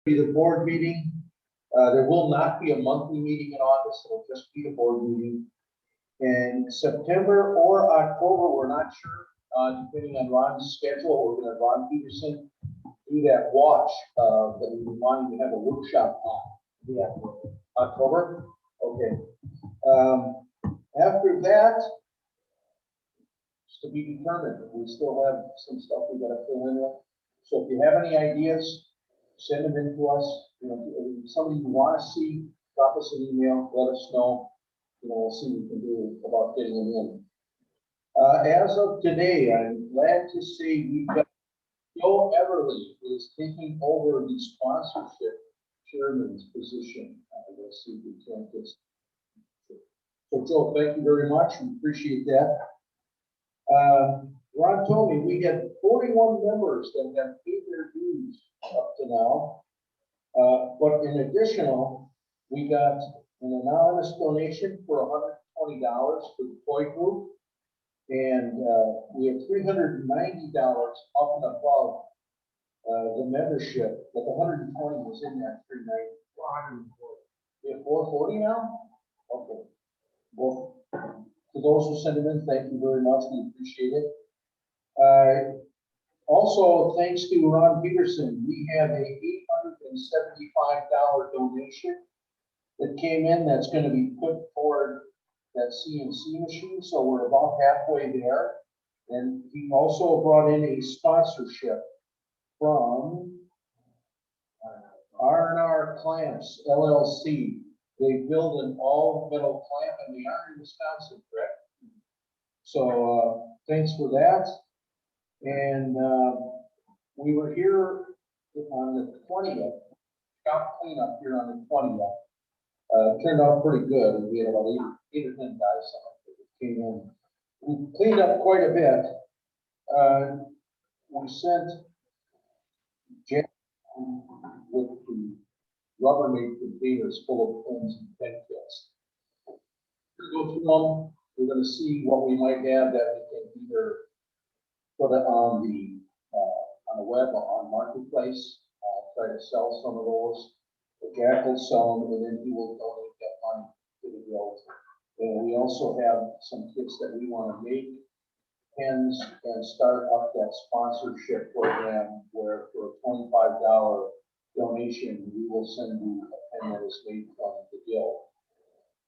Be the board meeting. There will not be a monthly meeting in August. It'll just be a board meeting. In September or October, we're not sure, depending on Ron's schedule. We're going to Ron Peterson do that watch that we were wanting to have a workshop on. Yeah, October. Okay. After that, it's to be determined. We still have some stuff we got to fill in with. So if you have any ideas, send them in to us. You know, if somebody you want to see, drop us an email, let us know. You know, we'll see what we can do about getting them in. As of today, I'm glad to say we've got Joe Everly is taking over the sponsorship chairman's position. Let's see if we can get. So Joe, thank you very much. We appreciate that. Ron told me we had 41 members that have paid their dues up to now. But in additional, we got an anonymous donation for $120 for the toy group. And we have $390 up and above the membership, but the 120 was in that 390. 440. We have 440 now? Okay. Well, for those who sent them in, thank you very much. We appreciate it. Also, thanks to Ron Peterson, we have a $875 donation that came in that's going to be put toward that CNC machine. So we're about halfway there. And he also brought in a sponsorship from R&R Clamps LLC. They build an all-metal clamp, and they are in Wisconsin, correct? So thanks for that. And we were here on the 20th, shop cleanup here on the 20th. Turned out pretty good. We had about eight or 10 guys that came in. We cleaned up quite a bit. We sent Jan with the Rubbermaid containers full of pens and pen kits. We're going to go through them. We're going to see what we might have that we can either put it on the web or on Marketplace. Try to sell some of those. Jack will sell them, and then he will donate that money to the guild. And we also have some kits that we want to make pens and start up that sponsorship program where for a $25 donation, we will send you a pen that is made from the guild.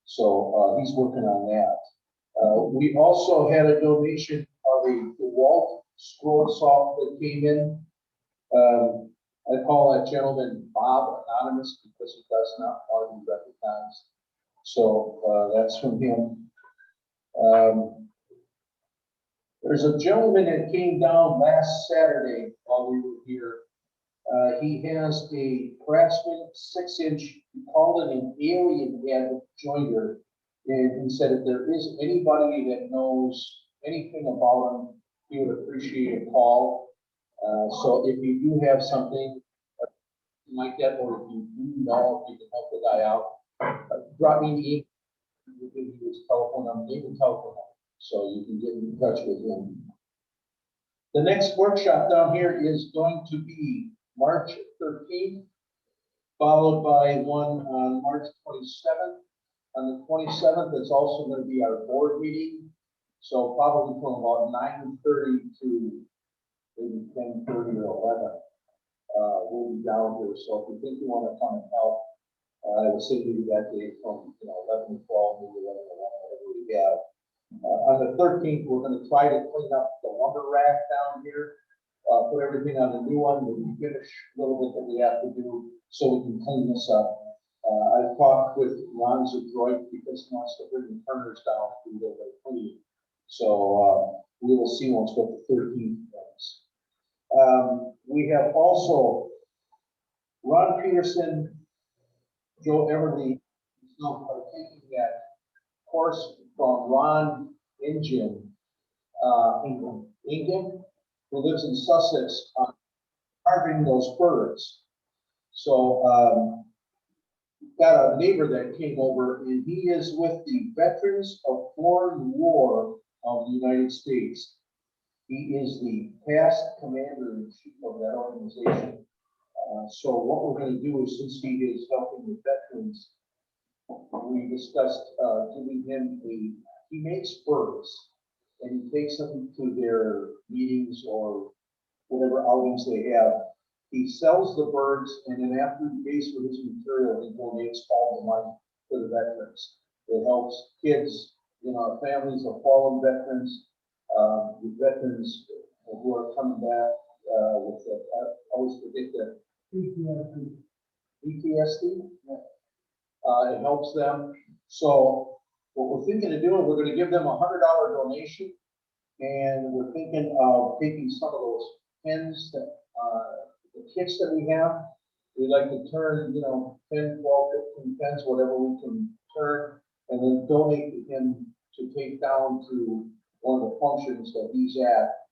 So he's working on that. We also had a donation of a DeWalt scroll saw that came in. I call that gentleman Bob Anonymous because he does not want to be recognized. So that's from him. There's a gentleman that came down last Saturday while we were here. He has a Craftsman 6-inch, he called it an alien head jointer. And he said if there is anybody that knows anything about him, he would appreciate a call. So if you do have something like that, or if you do know if you can help the guy out, drop me an email. We'll give you his telephone number, even telephone number, so you can get in touch with him. The next workshop down here is going to be March 13th, followed by one on March 27th. On the 27th, it's also going to be our board meeting. So probably from about 9:30 to maybe 10:30 or 11. We'll be down here. So if you think you want to come and help, I will send you that day from 11 to 12, maybe 11 to 1, whatever we have. On the 13th, we're going to try to clean up the lumber rack down here, put everything on the new one, maybe finish a little bit that we have to do so we can clean this up. I've talked with Ron Zadroit because he wants to bring the turners down and do the clean. So we will see once what the 13th brings. We have also Ron Peterson, Joe Everly, are taking that course from Ron Ingham, who lives in Sussex, on carving those birds. So got a neighbor that came over, and he is with the Veterans of Foreign War of the United States. He is the past commander-in-chief of that organization. So what we're gonna do is, since he is helping with veterans, we discussed, giving him he makes birds, and he takes them to their meetings or whatever outings they have. He sells the birds, and then after he pays for his material, he donates all the money to the veterans. It helps kids in our families of fallen veterans, the veterans who are coming back with the, I always forget that. PTSD. It helps them. So what we're thinking of doing, we're going to give them $100 donation, and we're thinking of taking some of those pens that the kits that we have. We'd like to turn, 10, 12, 15 pens, whatever we can turn, and then donate to him to take down to one of the functions that he's at,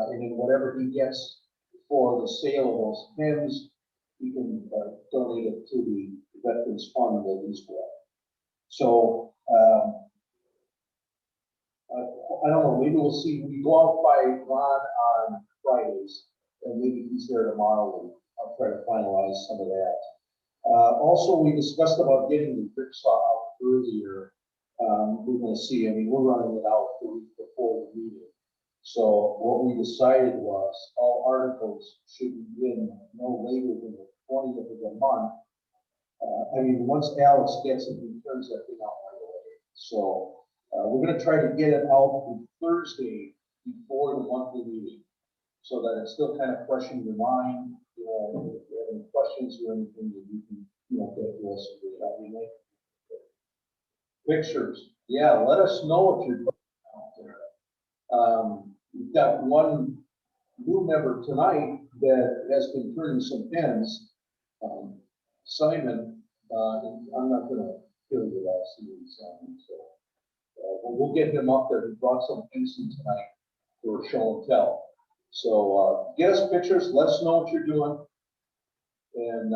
and then whatever he gets for the sale of those pens, he can donate it to the Veterans Fund that he's with. So I don't know, maybe we'll see. We go out by Ron on Fridays, and maybe he's there tomorrow, and I'll try to finalize some of that. Also, we discussed about getting the jigsaw out earlier. We're going to see. I mean, we're running it out the week before the meeting. So what we decided was all articles should be in no later than the 20th of the month. I mean, once Alex gets it, he turns that thing out right away. So we're going to try to get it out on Thursday before the monthly meeting, so that it's still kind of fresh in your mind. If you have any questions or anything that you can, get to us. Pictures, yeah. Let us know if you're out there. We've got one new member tonight that has been turning some pens. Simon, I'm not going to kill you last name, Simon. So we'll get him up there. He brought some pens in tonight for show and tell. So get us pictures. Let us know what you're doing, and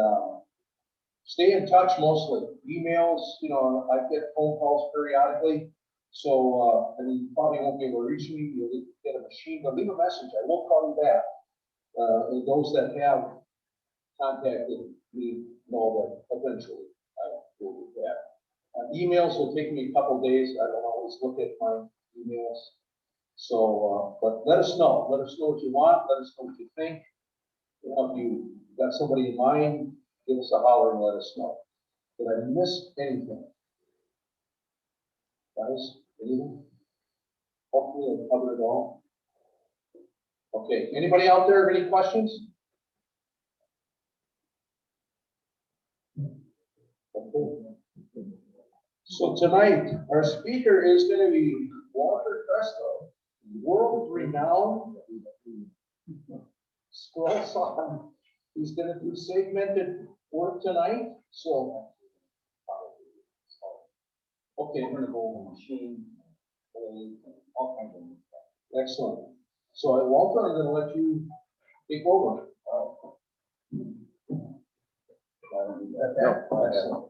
stay in touch. Mostly emails. I get phone calls periodically. So I mean, you probably won't be able to reach me. You'll get a machine, but leave a message. I will call you back. And those that have contacted me know that eventually I will do that. Emails will take me a couple days. I don't always look at my emails. So, but let us know. Let us know what you want. Let us know what you think. If you got somebody in mind, give us a holler and let us know. Did I miss anything? Guys, anything? Hopefully I covered it all. Okay, anybody out there have any questions? Okay. So tonight, our speaker is going to be Walter Troester, world-renowned scroll saw. He's going to do segmented work tonight. So, okay, we're going to go over machine, all kinds of stuff. Excellent. So, Walter, I'm going to let you take over. Excellent.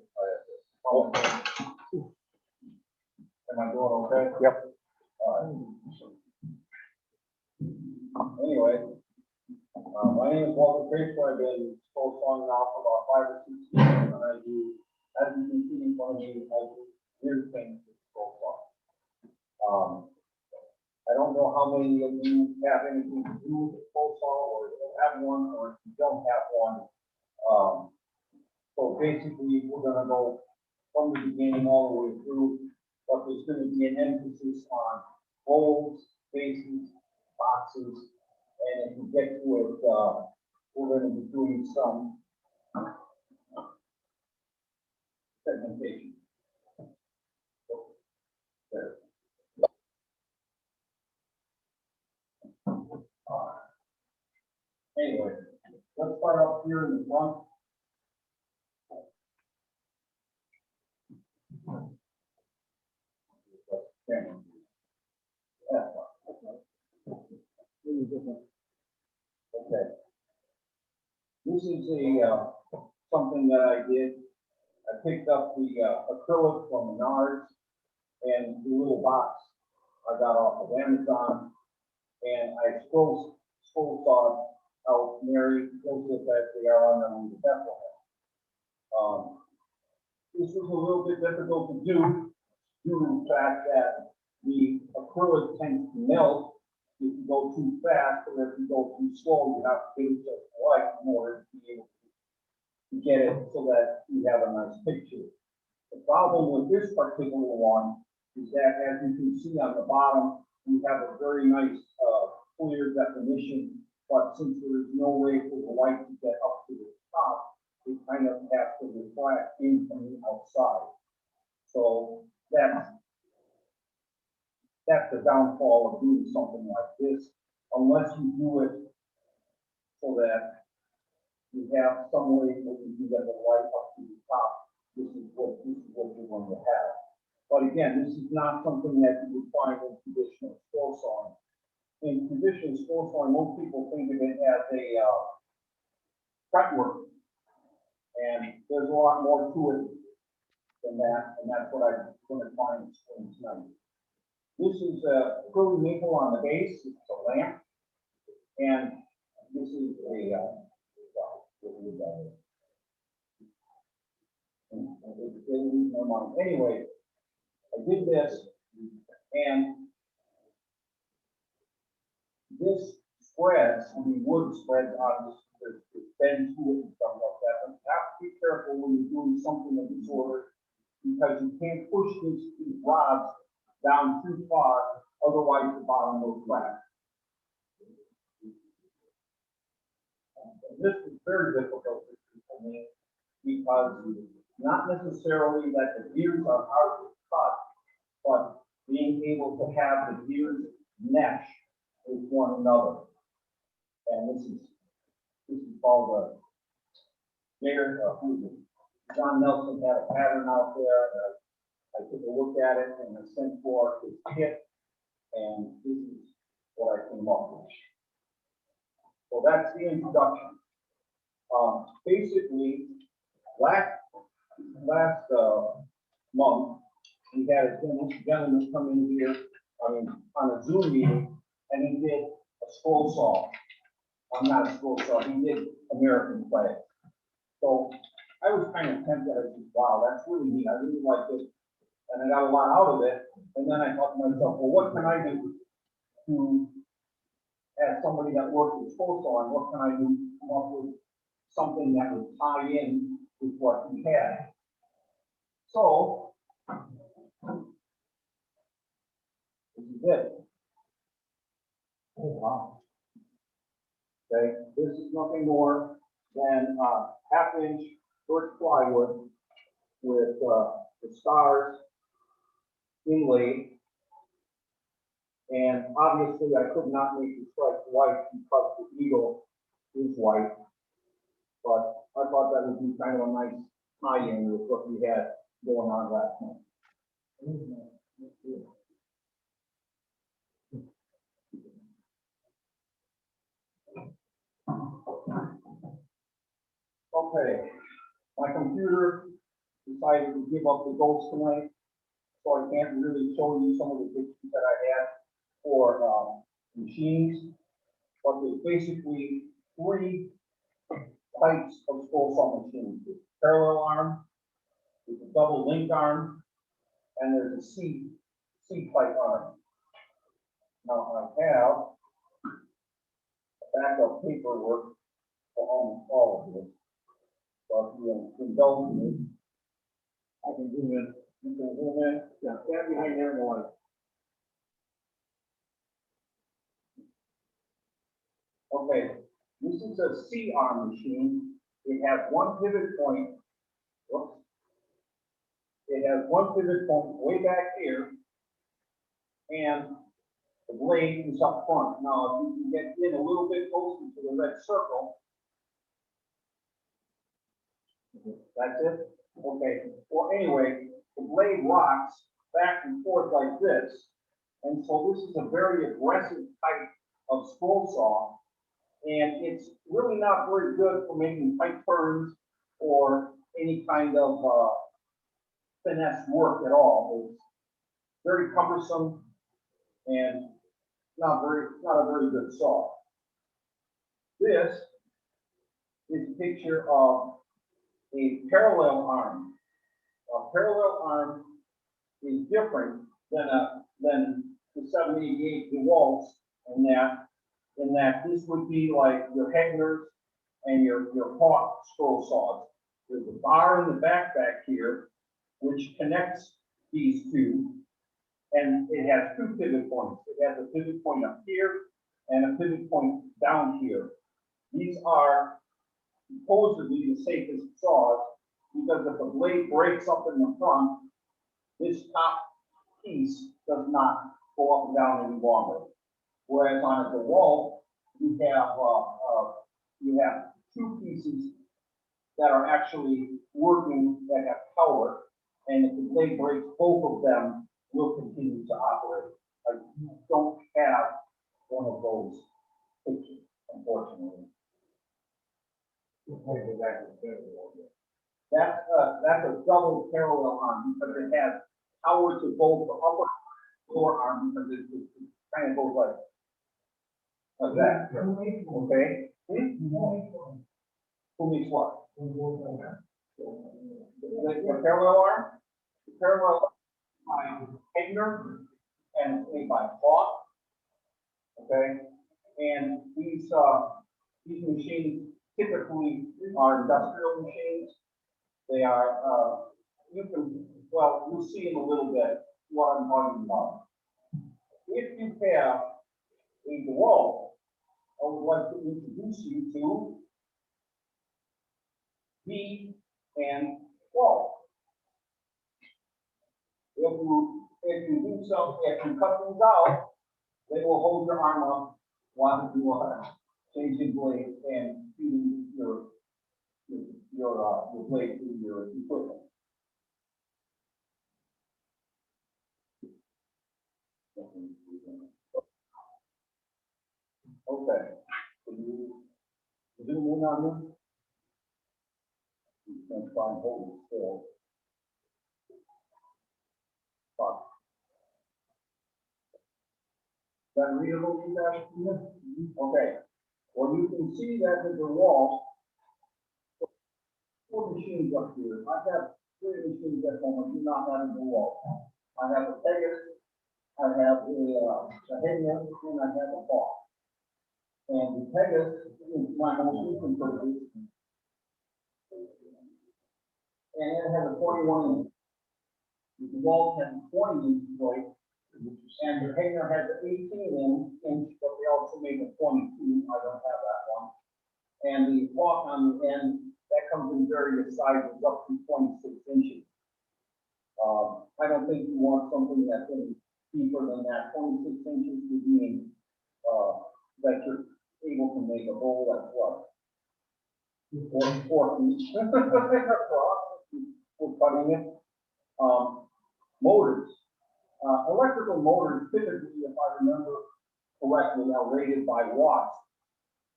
Am I doing okay? Yep. Anyway, my name is Walter Troester. I've been scroll sawing now for about 5 or 6 years, and I do, as you can see in front of me, I do weird things with scroll saw. I don't know how many of you have anything to do with the scroll saw, or if you have one, or if you don't have one. So basically, we're going to go from the beginning all the way through, but there's going to be an emphasis on bowls, bases, boxes, and if we get to it, we're going to be doing some segmentation. There. Anyway, let's start up here in the front. Okay. This is something that I did. I picked up the acrylic from Menards and the little box I got off of Amazon, and I scroll sawed out Mary, Joseph, as they are on the road to Bethlehem. This was a little bit difficult to do due to the fact that the acrylic tends to melt if you go too fast, or if you go too slow, you have to get it just right in order to be able to get it so that you have a nice picture. The problem with this particular one is that, as you can see on the bottom, we have a very nice clear definition, but since there is no way for the light to get up to the top, it kind of has to reflect in from the outside. So that's the downfall of doing something like this, unless you do it so that you have some way that you can get the light up to the top. This is what you're going to have. But again, this is not something that you would find in traditional scroll sawing. In traditional scroll sawing, most people think of it as a fretwork, and there's a lot more to it than that, and that's what I'm going to find in screen tonight. This is a curly maple on the base. It's a lamp, and this is a anyway, I did this, and this spreads, the wood spreads on this, there's bend to it and stuff like that. But you have to be careful when you're doing something of this order, because you can't push these rods down too far, otherwise the bottom will crack. This is very difficult for me, because not necessarily that the gears are hard to cut, but being able to have the gears mesh with one another. And this is called John Nelson had a pattern out there. I took a look at it and I sent for his kit, and this is what I came up with. So that's the introduction. Basically, last month, we had a gentleman come in here, on a Zoom meeting, and he did a scroll saw. Not a scroll saw, he did American flag. So I was kind of tempted. I said, wow, that's really neat. I really like it. And I got a lot out of it. And then I thought to myself, well, what can I do to, as somebody that works with scroll sawing, what can I do to come up with something that would tie in with what he had? So, this is it. Oh, wow. Okay, this is nothing more than half-inch birch plywood with the stars inlaid. And obviously, I could not make the stripes white because the eagle is white. But I thought that would be kind of a nice tie-in with what we had going on last month. Okay, my computer decided to give up the ghost tonight, so I can't really show you some of the pictures that I had for machines. But there's basically three types of scroll saw machines. There's a parallel arm, there's a double link arm, and there's a C type arm. Now I have backup paperwork for almost all of this. So if you indulge me, I can zoom in. You can zoom in. Yeah, stand behind there and one. Okay, this is a C arm machine. It has one pivot point. Whoops. It has one pivot point way back here, and the blade is up front. Now, if you can get in a little bit closer to the red circle, that's it. Okay. Well, anyway, the blade rocks back and forth like this, and so this is a very aggressive type of scroll saw, and it's really not very good for making tight turns or any kind of finesse work at all. It's very cumbersome and not a very good saw. This is a picture of a parallel arm. A parallel arm is different than the 788 DeWalt's in that this would be like your Hegners and your Hawk scroll saws. There's a bar in the back here, which connects these two, and it has two pivot points. It has a pivot point up here and a pivot point down here. These are supposedly the safest saws because if the blade breaks up in the front, this top piece does not go up and down any longer. Whereas on a DeWalt, you have two pieces that are actually working that have power, and if the blade breaks, both of them will continue to operate. I don't have one of those pictures, unfortunately. That's a double parallel arm because it has power to both the upper and lower arm because it kind of goes like that. Okay? Who makes what? The parallel arm? The parallel arm by Hegner and it's made by Hawk. Okay? And these machines typically are industrial machines. They are, you'll see in a little bit what I'm talking about. If you have a DeWalt, I would like to introduce you to B and 12. If you do something, if you cut these out, they will hold your arm up while you are changing blades and feeding your blade to your equipment. Okay. Can you zoom in on this? You can try and hold it still. Fuck. Is that readable, you guys? Okay. Well, you can see that with the wall. 4 machines up here. I have 3 machines at home. I do not have the wall. I have a Pegasus, I have a Hegner, and I have a Hawk. And the Pegasus is my most recent purchase. And it has a 41 inch. The wall has a 20 inch blade. And the Hegner has an 18 inch, but they also made a 22. I don't have that one. And the Hawk on the end, that comes in various sizes up to 26 inches. I don't think you want something that's any deeper than that. 26 inches would mean that you're able to make a hole that's what? 4 feet across. We're cutting it. Motors. Electrical motors typically, if I remember correctly, are rated by watts.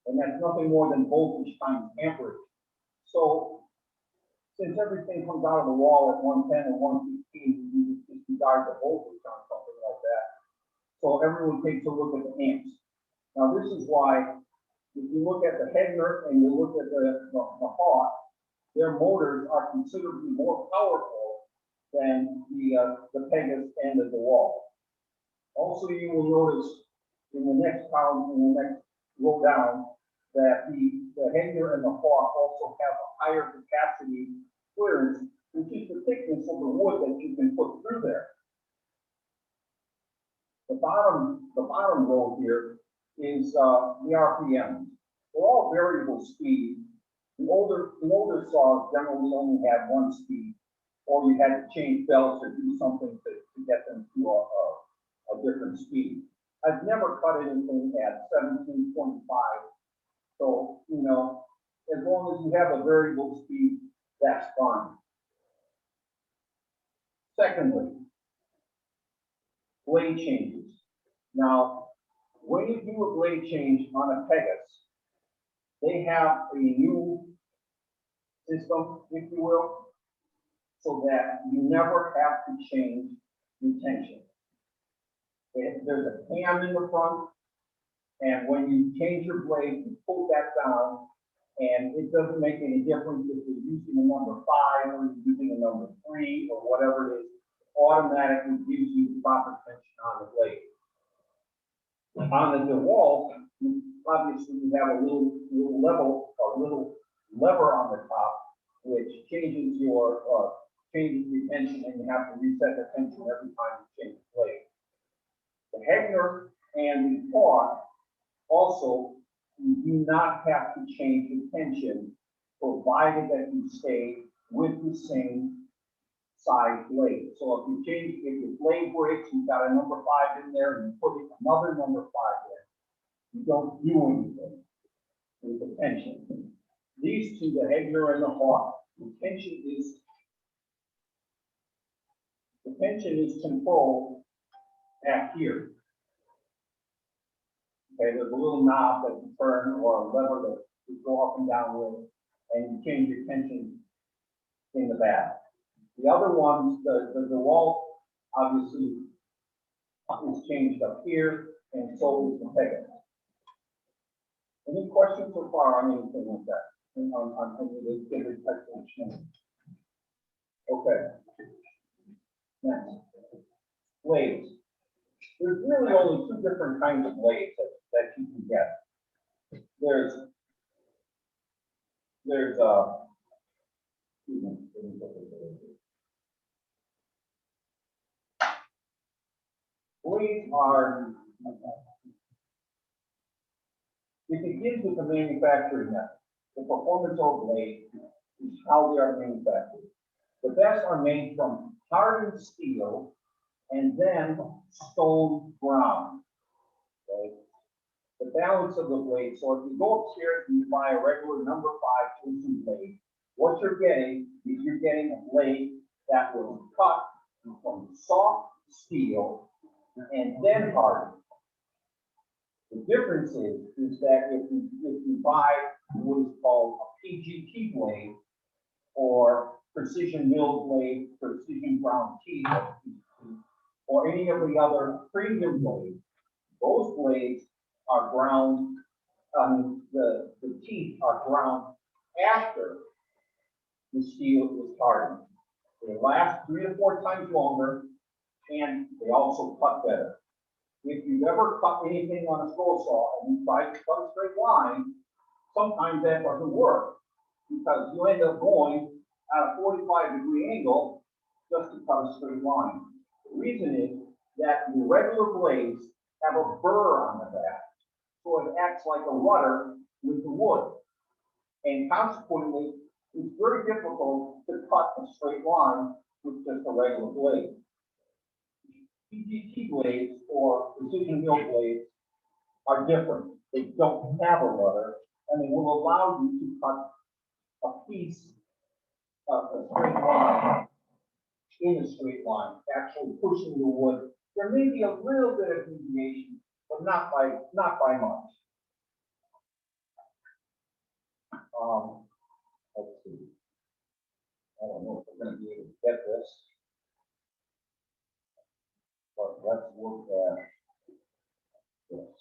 And that's nothing more than voltage times amperage. So, since everything comes out of the wall at 110 and 115, you just disregard the voltage on something like that. So everyone takes a look at the amps. Now this is why, if you look at the Hegner and you look at the Hawk, their motors are considerably more powerful than the Pegasus and the DeWalt. Also, you will notice in the next column, in the next row down, that the Hegner and the Hawk also have a higher capacity clearance, which is the thickness of the wood that you can put through there. The bottom row here is the RPMs. They're all variable speed. The older saws generally only had 1 speed, or you had to change belts or do something to get them to a different speed. I've never cut anything at 17.5. So, you know, as long as you have a variable speed, that's fine. Secondly, blade changes. Now, when you do a blade change on a Pegasus, they have a new system, if you will, so that you never have to change retention. There's a cam in the front, And when you change your blade, you pull that down, and it doesn't make any difference if you're using a number 5 or you're using a number 3 or whatever it is, it automatically gives you the proper tension on the blade. On the DeWalt, obviously you have a little lever on the top, which changes changes the tension, and you have to reset the tension every time you change the blade. The Hegner and the Torque also, you do not have to change the tension, provided that you stay with the same size blade. So if your blade breaks, you've got a number 5 in there, and you put another number 5 in, you don't do anything with the tension. These two, the Hegner and the Hawk, the tension is controlled at here. Okay, there's a little knob that you turn or a lever that you go up and down with, and you change your tension in the back. The other ones, the DeWalt, obviously, is changed up here, and so is the Pegasus. Any questions so far on anything like that? On any of the different types of machines? Okay. Next. Blades. There's really only 2 different kinds of blades that you can get. There's blades are, it begins with the manufacturing method. The performance of blade is how they are manufactured. The best are made from hardened steel and then stone ground. Okay? The balance of the blade. So if you go upstairs and you buy a regular number 5 torsion blade, what you're getting is you're getting a blade that was cut from soft steel and then hardened. The difference is that if you buy what is called a Cgt blade or precision milled blade, precision ground teeth, or any of the other premium blades, those blades are ground, the teeth are ground after the steel is hardened. They last 3 to 4 times longer, and they also cut better. If you've ever cut anything on a scroll saw and you try to cut a straight line, sometimes that doesn't work because you end up going at a 45-degree angle just to cut a straight line. The reason is that the regular blades have a burr on the back, so it acts like a rudder with the wood. And consequently, it's very difficult to cut a straight line with just a regular blade. Cgt blades or precision mill blades are different. They don't have a rudder, and they will allow you to cut a piece of a straight line in a straight line, actually pushing the wood. There may be a little bit of deviation, but not by much. Let's see. I don't know if we're going to be able to get this, but let's look at this.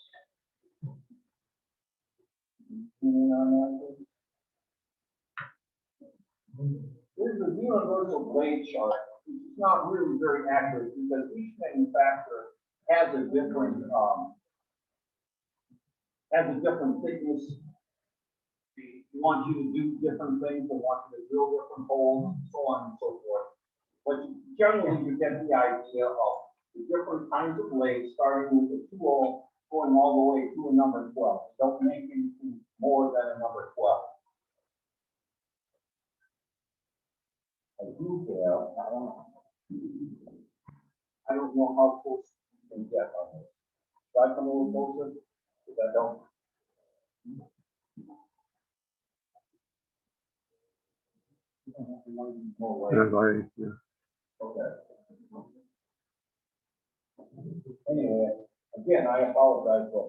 Here's the universal blade chart. It's not really very accurate because each manufacturer has a different thickness. They want you to do different things. They want you to drill different holes, and so on and so forth. But generally, you get the idea of the different kinds of blades, starting with a 2-0, going all the way to a number 12. Don't make anything more than a number 12. I do have, I don't know how close you can get on this. Should I come a little closer? If I don't. Yeah. Okay. Anyway, again, I apologize, but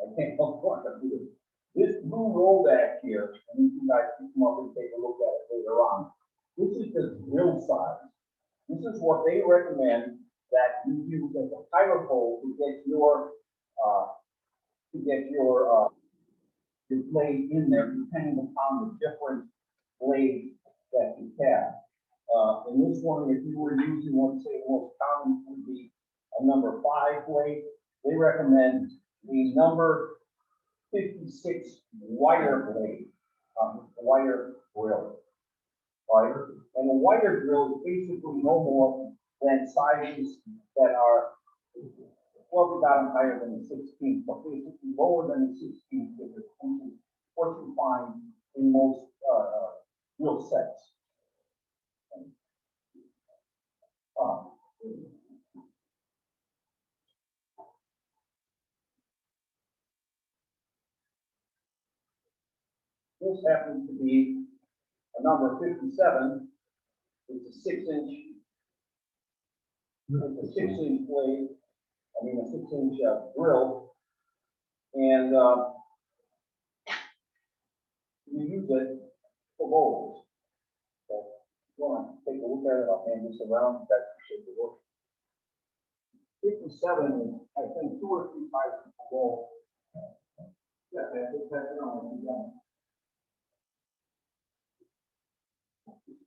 I can't help what I do. This blue roll back here, and you guys can come up and take a look at it later on. This is the drill size. This is what they recommend that you use as a pilot hole to get your to get your blade in there, depending upon the different blades that you have. In this one, if you were using, let's say, the most common would be a number 5 blade, they recommend the number 56 wire blade, wire drill. Right? And a wire drill is basically no more than sizes that are, well, we got them higher than the 16th, but basically lower than the 16th, which is what you find in most drill sets. This happens to be a number 57. It's a 6-inch. It's a 6-inch blade. I mean, a 6-inch drill, and you use it for bowls. So, if you want to take a look at it, I'll hand this around. That should work. 57 is, I think, 2 or 3 times per bowl. Yeah, that's it on.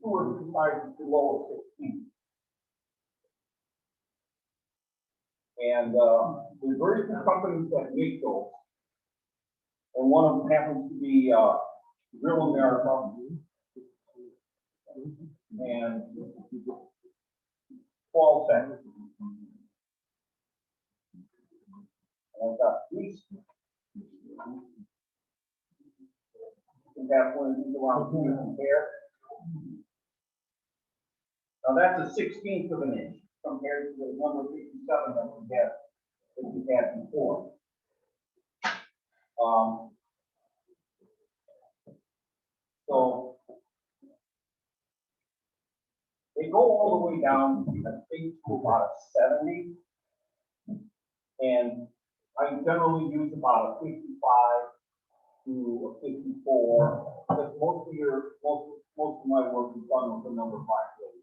2 or 3 times below 16. And there's very few companies that make those. And one of them happens to be Real America. And Qualtech. And I've got these. You can have one of these around here and compare. Now that's a 16th of an inch compared to the number 57 that we had before. So they go all the way down, I think, to about a 70. And I generally use about a 55 to a 54. Because most of my work is done with the number 5 blade.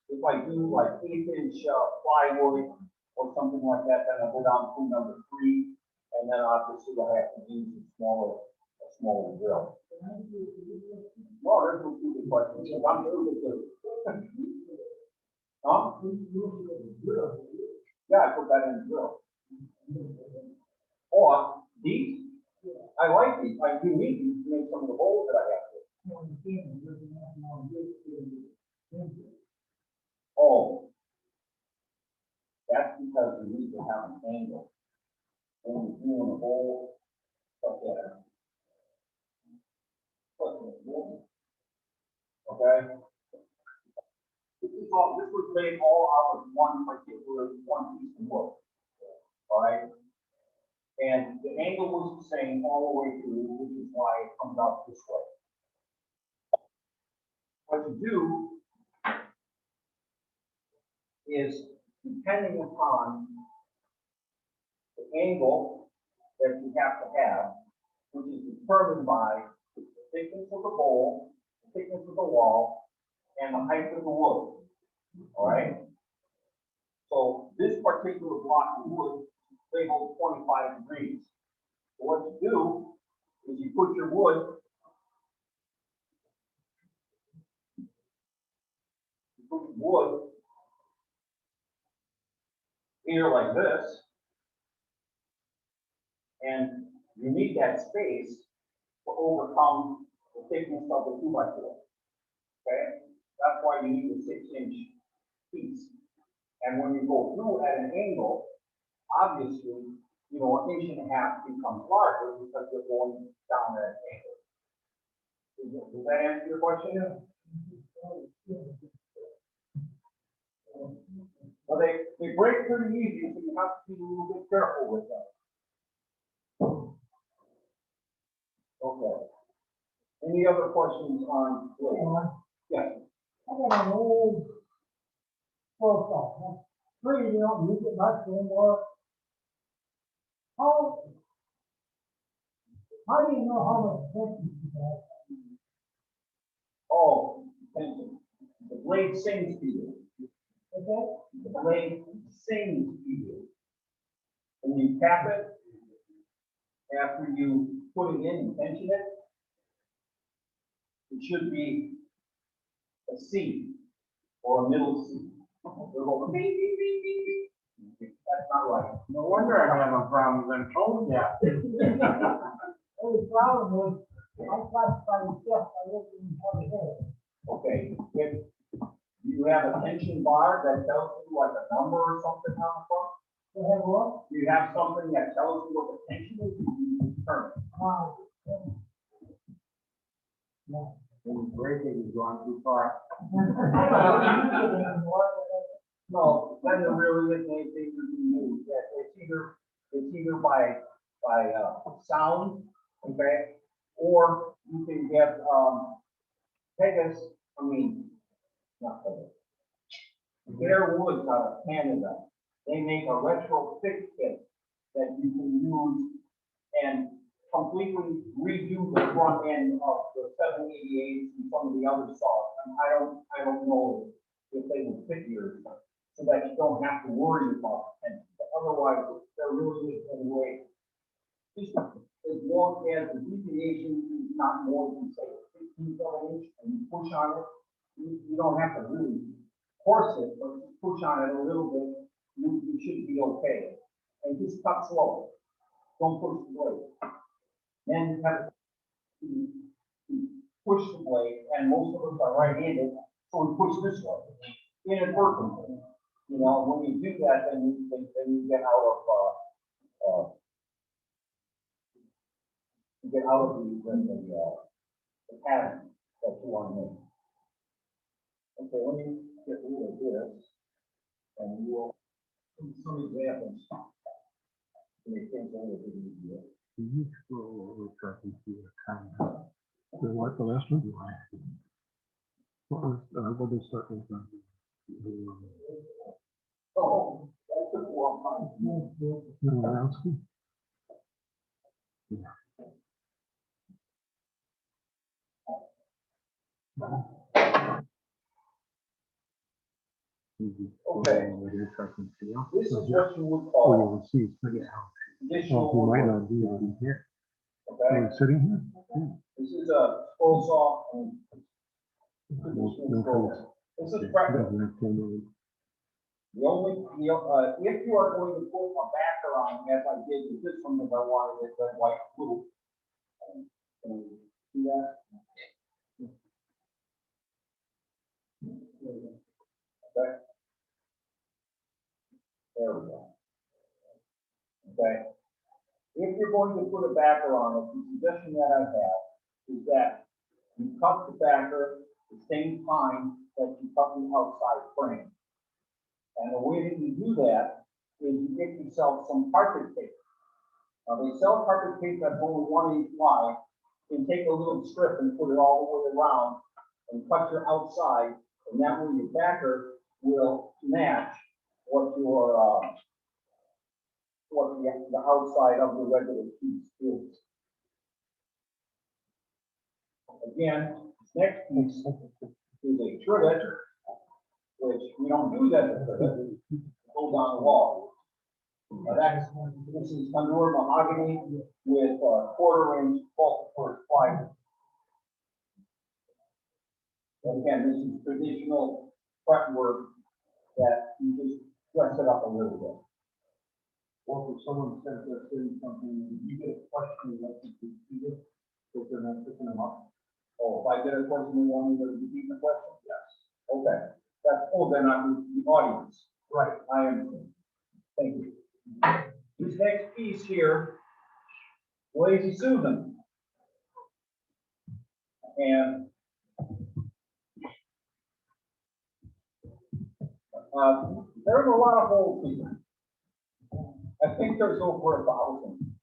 If I do like 8-inch plywood or something like that, then I go down to number 3, and then obviously I have to use a smaller drill. Well, there's no stupid question. I'm through with this. Huh? Yeah, I put that in the drill. Or these, I like these. I do need these to make some of the holes that I have to. Oh, that's because we need to have an angle. When we're doing a hole, stuff there. Okay. This was made all out of one piece of wood. All right. And the angle was the same all the way through, which is why it comes out this way. What you do is, depending upon the angle that you have to have, which is determined by the thickness of the bowl, the thickness of the wall, and the height of the wood. All right. So this particular block of wood, they hold 25 degrees. So what you do is you put your wood, here like this, and you need that space to overcome the thickness of the 2x4. Okay, that's why you need a 6-inch piece. And when you go through at an angle, obviously, you know, 1.5 inches becomes larger because you're going down at an angle. Does that answer your question? Well, they break pretty easy, so you have to be a little bit careful with them. Okay. Any other questions on blade? Yes. I got an old profile. Pretty, you don't use it much anymore. How do you know how much tension you have? Oh, tension. The blade sings to you. Okay? The blade sings to you. When you tap it, after you put it in and tension it, it should be a C or a middle C. They're going beep, beep, beep, beep, beep. That's not right. No wonder I'm having problems, I'm told ya. Only problem is, I classify the stuff I look in every day. Okay, if you have a tension bar that tells you like a number or something on the front, They have what? you have something that tells you what the tension is, you can turn it. Yeah. When breaking is going too far. I don't use it anymore, No, then there really isn't anything you can use. It's either by sound, okay? Or you can get, Pegasus, not Pegasus. Bear Woods out of Canada. They make a retrofit kit that you can use and completely redo the front end of the 788s and some of the other saws. And I don't know if they will fit yours, so that you don't have to worry about it. But otherwise, there really is a way. Just as long as the deviation is not more than say 15 of an inch and you push on it, you don't have to really force it, but just push on it a little bit, you should be okay. And just cut slow. Don't push the blade. Then you have to push the blade, and most of us are right-handed, so we push this way inadvertently. You know, when you do that, then you get out of the pattern that you want to make. Okay, let me get rid of this, and we'll do some examples to make things a little bit easier. Can you scroll over so I can see the time? So what the last one? What is start with? Oh, that's a long time. No one else? Okay. This is what you would Oh, call you will see. Yeah. traditional Oh, he might woodwork, not be on here. okay? Oh, he's sitting here? This is a scroll saw and No, traditional no scroll. face. This is He prep. doesn't have camera on. If you are going to put a backer on, as I did with this one, because I wanted it red, white, blue. Can you see that? Okay. There we go. Okay. If you're going to put a backer on it, the suggestion that I have is that you cut the backer the same time that you cut the outside frame. And the way that you do that is you get yourself some carpet tape. Now they sell carpet tape that's only 1 inch wide. You can take a little strip and put it all the way around and cut your outside, and that way your backer will match what your the outside of the regular piece is. Again, this next piece is a trivet, which we don't use as a trivet, it goes on the wall. Now this is Honduran mahogany with 1/4 inch pulp for plywood. And again, this is traditional fretwork that you just dress it up a little bit. Or if someone says they're saying something, you get a question, like you can see it, if they're not picking them up. Oh, if I get a question, you want me to repeat the question? Yes. Okay. They're not the audience. Right. I understand. Thank you. This next piece here, Lazy Susan. And there's a lot of holes here. I think there's over 1,000.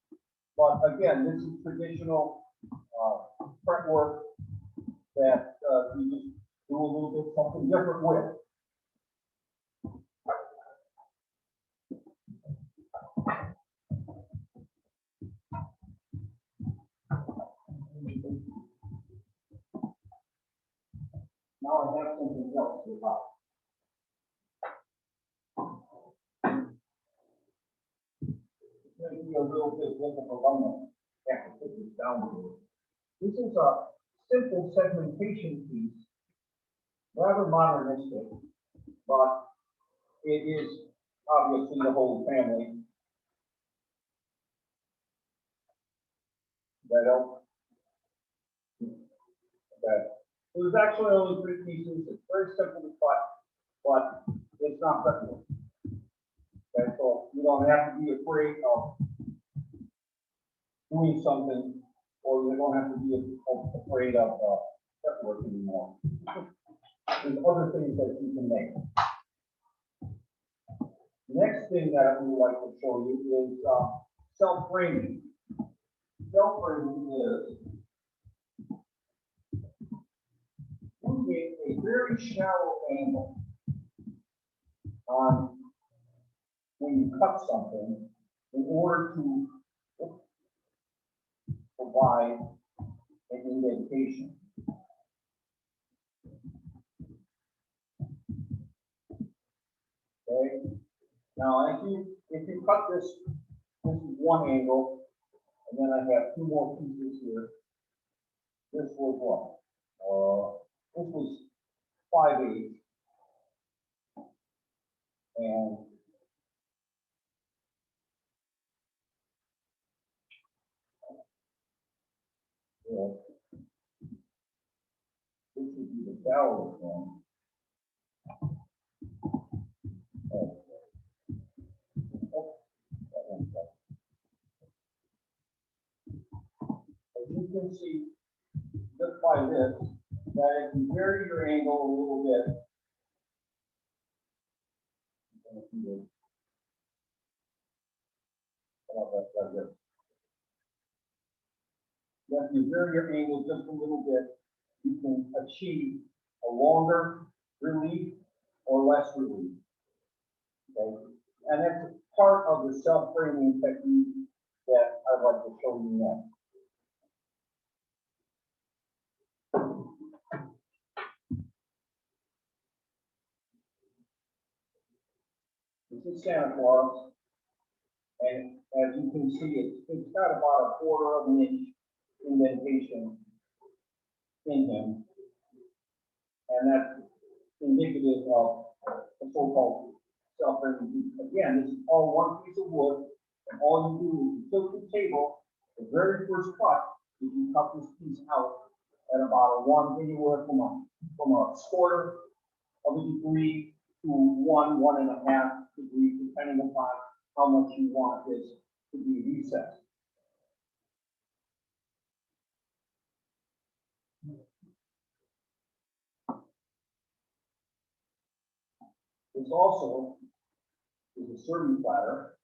But again, this is traditional fretwork that you just do a little bit something different with. Now I have something else to talk. It's going to be a little bit difficult on them. have to put this down here. This is a simple segmentation piece, rather modernistic, but it is obviously the whole family. That helps. Okay. So there's actually only 3 pieces. It's very simple to cut, but it's not flexible. Okay, so you don't have to be afraid of doing something, or you don't have to be afraid of fretwork anymore. There's other things that you can make. Next thing that I would like to show you is self-framing. Self-framing is using a very shallow angle on when you cut something in order to provide an indentation. Okay. Now, if you cut this is one angle, and then I have 2 more pieces here. This was what? This was 5/8, and this would be the shallow one. As you can see, just by this, that if you vary your angle a little bit, if you vary your angle just a little bit, you can achieve a longer relief or less relief. Okay? And that's part of the self-framing technique that I'd like to show you next. This is Santa Claus, and as you can see, it's got about a 1/4 of an inch indentation in him, and that's indicative of the so-called self-framing. Again, this is all one piece of wood, and all you do is you tilt the table. The very first cut is you cut this piece out at about anywhere from a 1/4 of a degree to 1.5 degrees, depending upon how much you want this to be recessed. This also is a serving platter,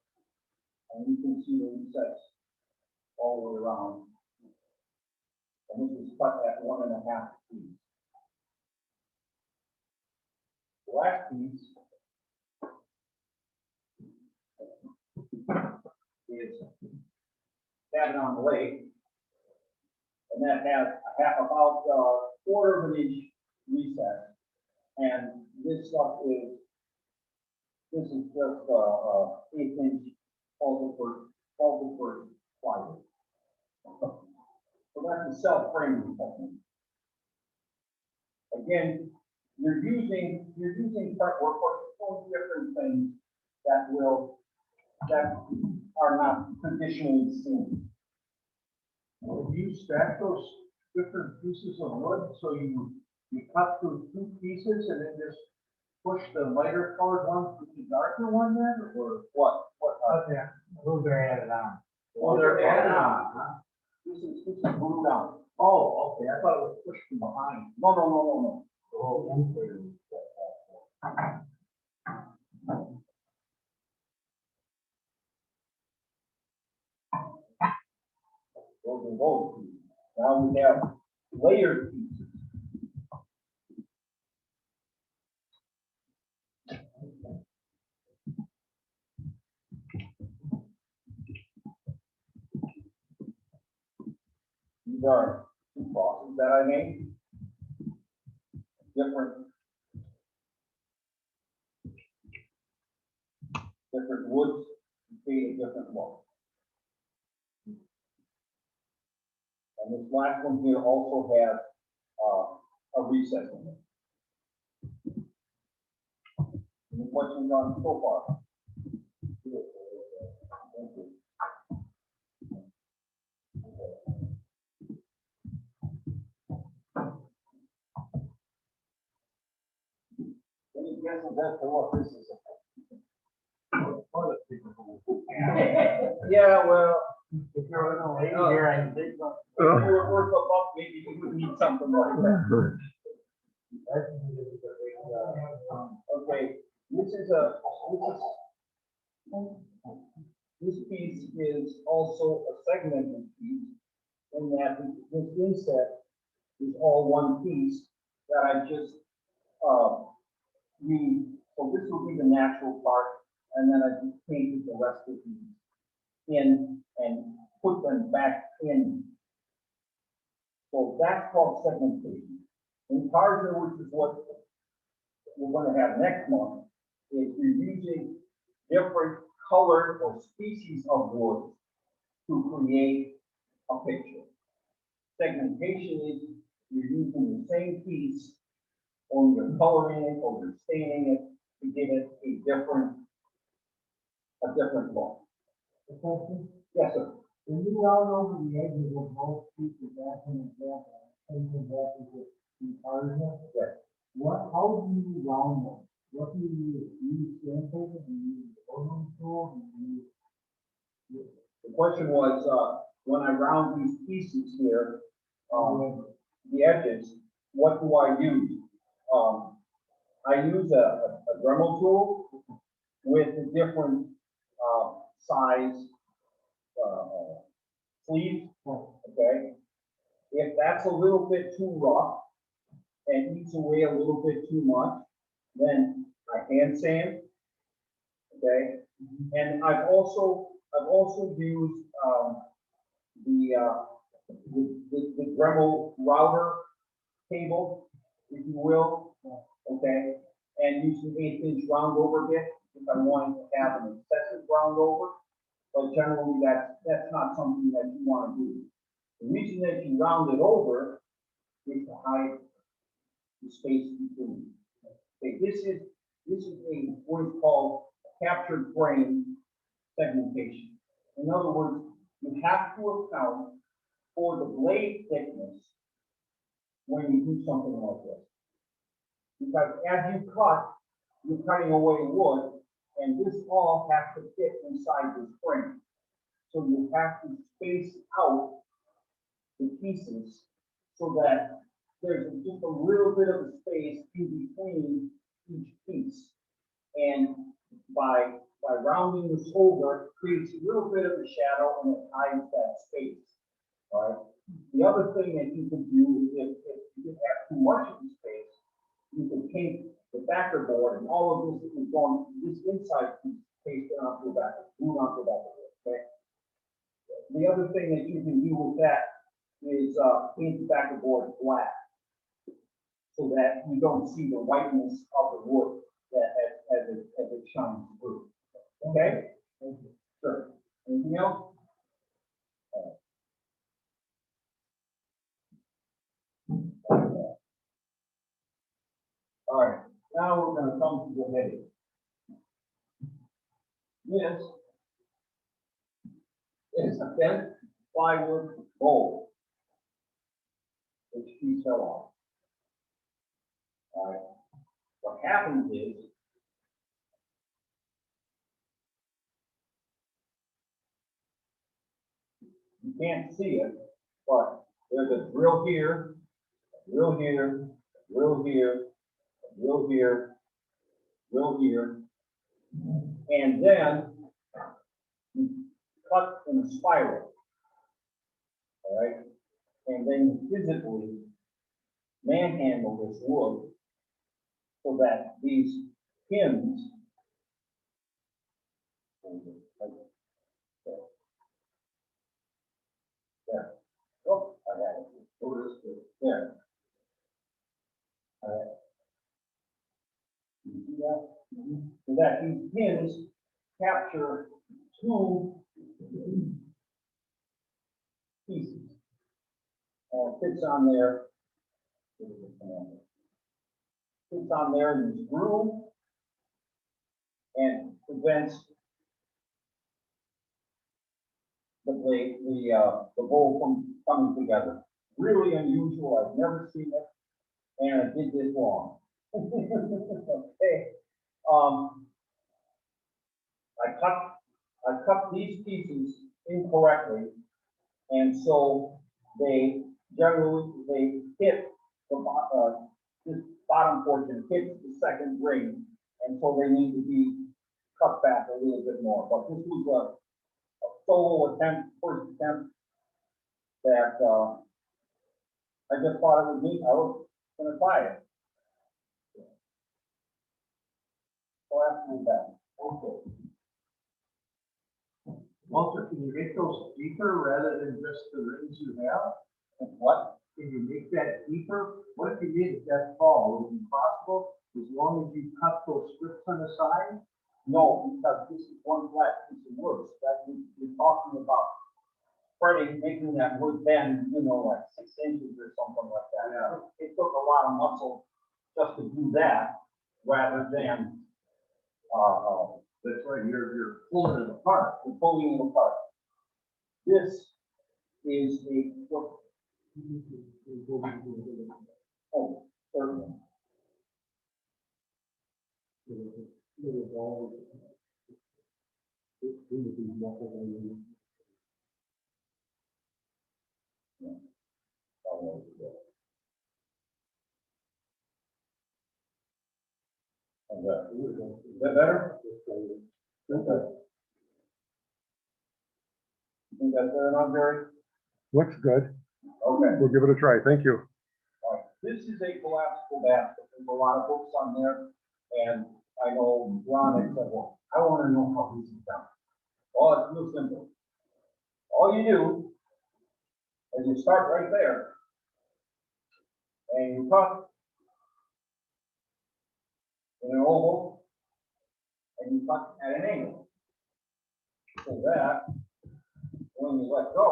and you can see the recess all the way around. And this is cut at 1.5 degrees. The last piece is cabin on the lake, and that has about a 1/4 of an inch recess. And this stuff is just 1/8 inch multiple plywood. So that's a self-framing technique. Again, you're using fretwork, but so different things that are not traditionally seen. Do you stack those different pieces of wood, so you cut through 2 pieces and then just push the lighter colored one with the darker one then, or? What? Okay, those are added on. Oh, they're added on. Huh? This is glued on. Oh, okay, I thought it was pushed from behind. No. Oh, okay. Those are both pieces. Now we have layered pieces. These are 2 crosses that I made. Different woods create a different look. And this last one here also has, a recess in it. Any questions on so far? Thank you. Any guesses as to what this is? Yeah, well, If you're in a lady Oh. here, I can take some. if you were worth a buck, maybe you would need something like that. Okay, this piece is also a segmented piece, in that this inset is all one piece that I just, so this will be the natural part, and then I just painted the rest of these in and put them back in. So that's called segmentation. Intarsia, which is what we're gonna have next month, is we're using different colors or species of wood to create a picture. Segmentation is you're using the same piece, or you're coloring it, or you're staining it to give it a different look. The question, Yes, sir. when you round over the edges of both pieces, that's an example, and that is it, Intarsia. Yes. How do you round them? What do you use? Do you use sandpaper? Do you use ordnance tool? Do you use? The question was, when I round these pieces here, the edges, what do I use? I use a Dremel tool with a different, size, sleeve, okay? If that's a little bit too rough and eats away a little bit too much, then I hand sand, okay? And I've also used, the Dremel router table, if you will, okay? And use an 1/8" round over bit if I wanted to have an excessive round over. But generally, that's not something that you want to do. The reason that you round it over is to hide the space between. Okay, this is what is called captured frame segmentation. In other words, you have to account for the blade thickness when you do something like this. Because as you cut, you're cutting away wood, and this all has to fit inside this frame. So you have to space out the pieces so that there's just a little bit of a space in between each piece. And by rounding this over, it creates a little bit of a shadow and it hides that space. All right. The other thing that you could do is if you have too much of the space, you could paint the backer board, and all of this is going, this inside piece pasted onto the backer, glued onto the backer board, okay? The other thing that you can do with that is paint the backer board black, so that you don't see the whiteness of the wood that as it shines through. Okay? Thank you. Sure. Anything else? All right, now we're going to come to the heading. This is a bent plywood bowl, which piece fell off. All right, what happens is you can't see it, but there's a drill here, a drill here, a drill here, a drill here, drill here, and then you cut in a spiral. All right, and then you physically manhandle this wood so that these pins there. Oh, I got it. Over this way. There. All right. You see that? So that these pins capture two pieces. fits on there. Fits on there in this groove and prevents the blade, the bowl from coming together. Really unusual, I've never seen it, and I did this wrong. Okay, I cut these pieces incorrectly, and so they hit this bottom portion hits the second ring, and so they need to be cut back a little bit more. But this was a solo attempt, first attempt that I just thought it was neat. I was going to try it. So after that, okay. Walter, can you make those deeper rather than just the rings you have? And what? Can you make that deeper? What if you made it that tall? Would it be possible as long as you cut those strips on the side? No, because this is one flat piece of wood. That we're talking about spreading, making that wood bend, you know, like 6 inches or something like that. Yeah. It took a lot of muscle just to do that, rather than That's right, you're pulling it apart. pulling it apart. This is oh, certainly. Is that better? Okay. You think that's fair enough, Jerry? Looks good. Okay. We'll give it a try. Thank you. All right. This is a collapsible basket. There's a lot of books on there, and I know Ron had said, well, I want to know how this is done. Well, it's real simple. All you do is you start right there, and you cut in an oval, and you cut at an angle. So that when you let go,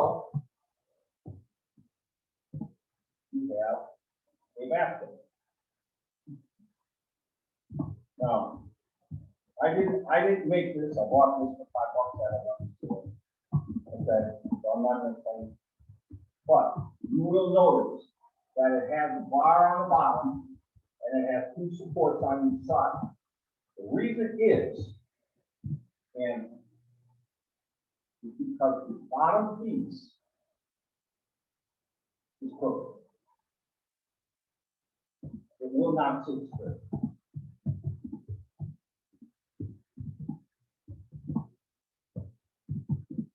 you have a basket. Now, I didn't make this. I bought this for $5 at a store. Okay, so I'm not going to tell you. But you will notice that it has a bar on the bottom and it has 2 supports on each side. The reason is, and because the bottom piece is crooked. It will not sit straight.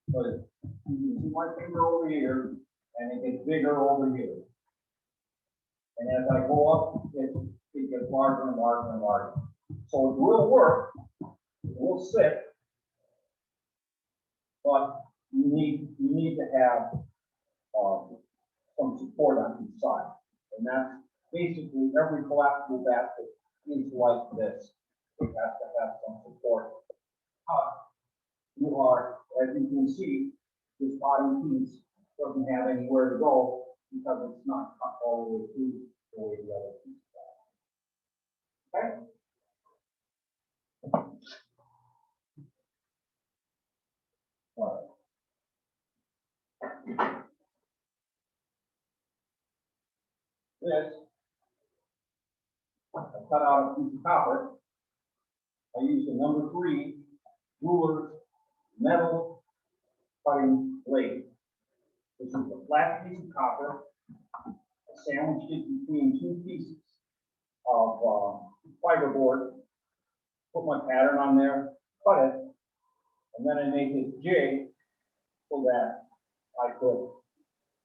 But you can see my finger over here, and it gets bigger over here. And as I go up, it gets larger and larger and larger. So it will work, it will sit, but you need to have some support on each side. And that's basically every collapsible basket is like this. It has to have some support. You are, as you can see, this bottom piece doesn't have anywhere to go because it's not cut all the way through the way the other piece is. Okay? All right. This, I cut out a piece of copper. I used a number 3 ruler metal cutting blade. This is a flat piece of copper. I sandwiched it between 2 pieces of fiberboard. Put my pattern on there, cut it, and then I made this jig so that I could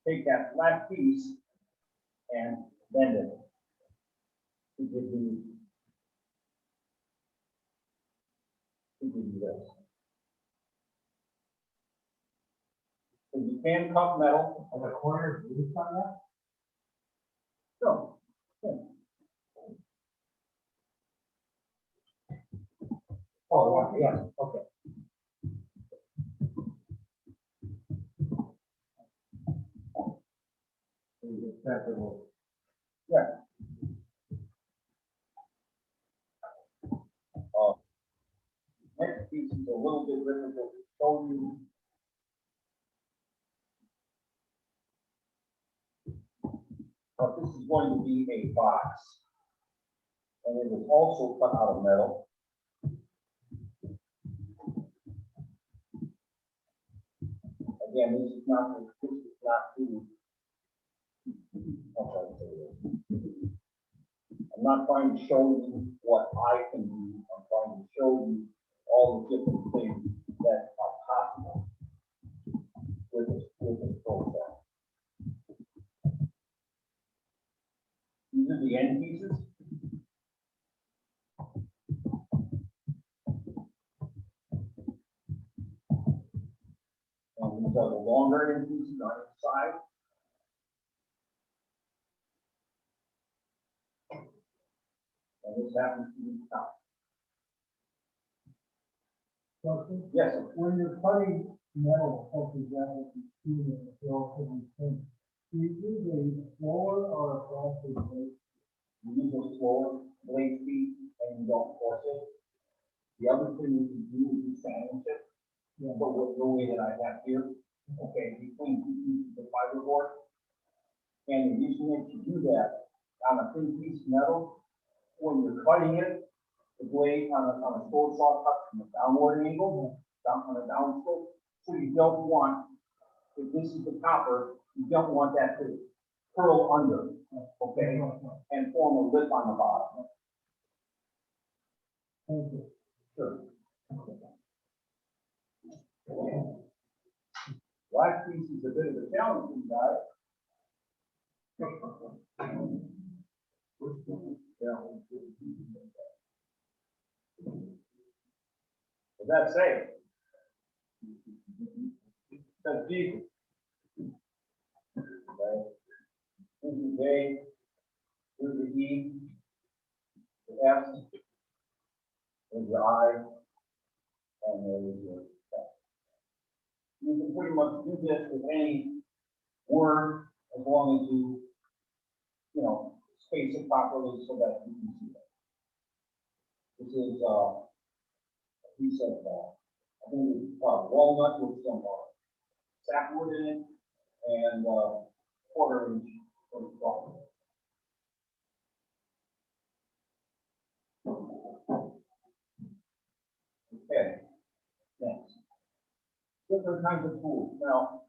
take that flat piece and bend it to give you this. So you can cut metal. Are the corners loose on that? No. Yeah. Oh, yeah, okay. There you acceptable. Next piece is a little bit difficult to show you. But this is going to be a box. And it is also cut out of metal. Again, this is not the, I'm not trying to show you what I can do. I'm trying to show you all the different things that are possible with this process. These are the end pieces. And these are the longer end pieces on each side. And this happens to be top. So Yes, sir. when you're cutting metal, such as that, with the steel and the relatively thin, do you use a slower or a faster blade? You use a slower blade speed and you don't force it. The other thing you can do is you sandwich it. But with the way that I have here, okay, between two pieces of fiberboard. And the reason that you do that on a thin piece of metal, when you're cutting it, the blade on a slow saw cuts from a downward angle, down on a down slope. So you don't want, if this is the copper, you don't want that to curl under, okay, and form a lip on the bottom. Thank you. Sure. Last piece is a bit of a challenge for you guys. What does that say? That's Jesus. Okay. Here's the J, here's the E, the S, there's the I, and there's your F. You can pretty much do this with any word as long as you space it properly so that you can see it. This is a piece of, I think it's walnut with some sapwood in it and quarter-inch for the bottom. Okay, next. Different kinds of tools. Now,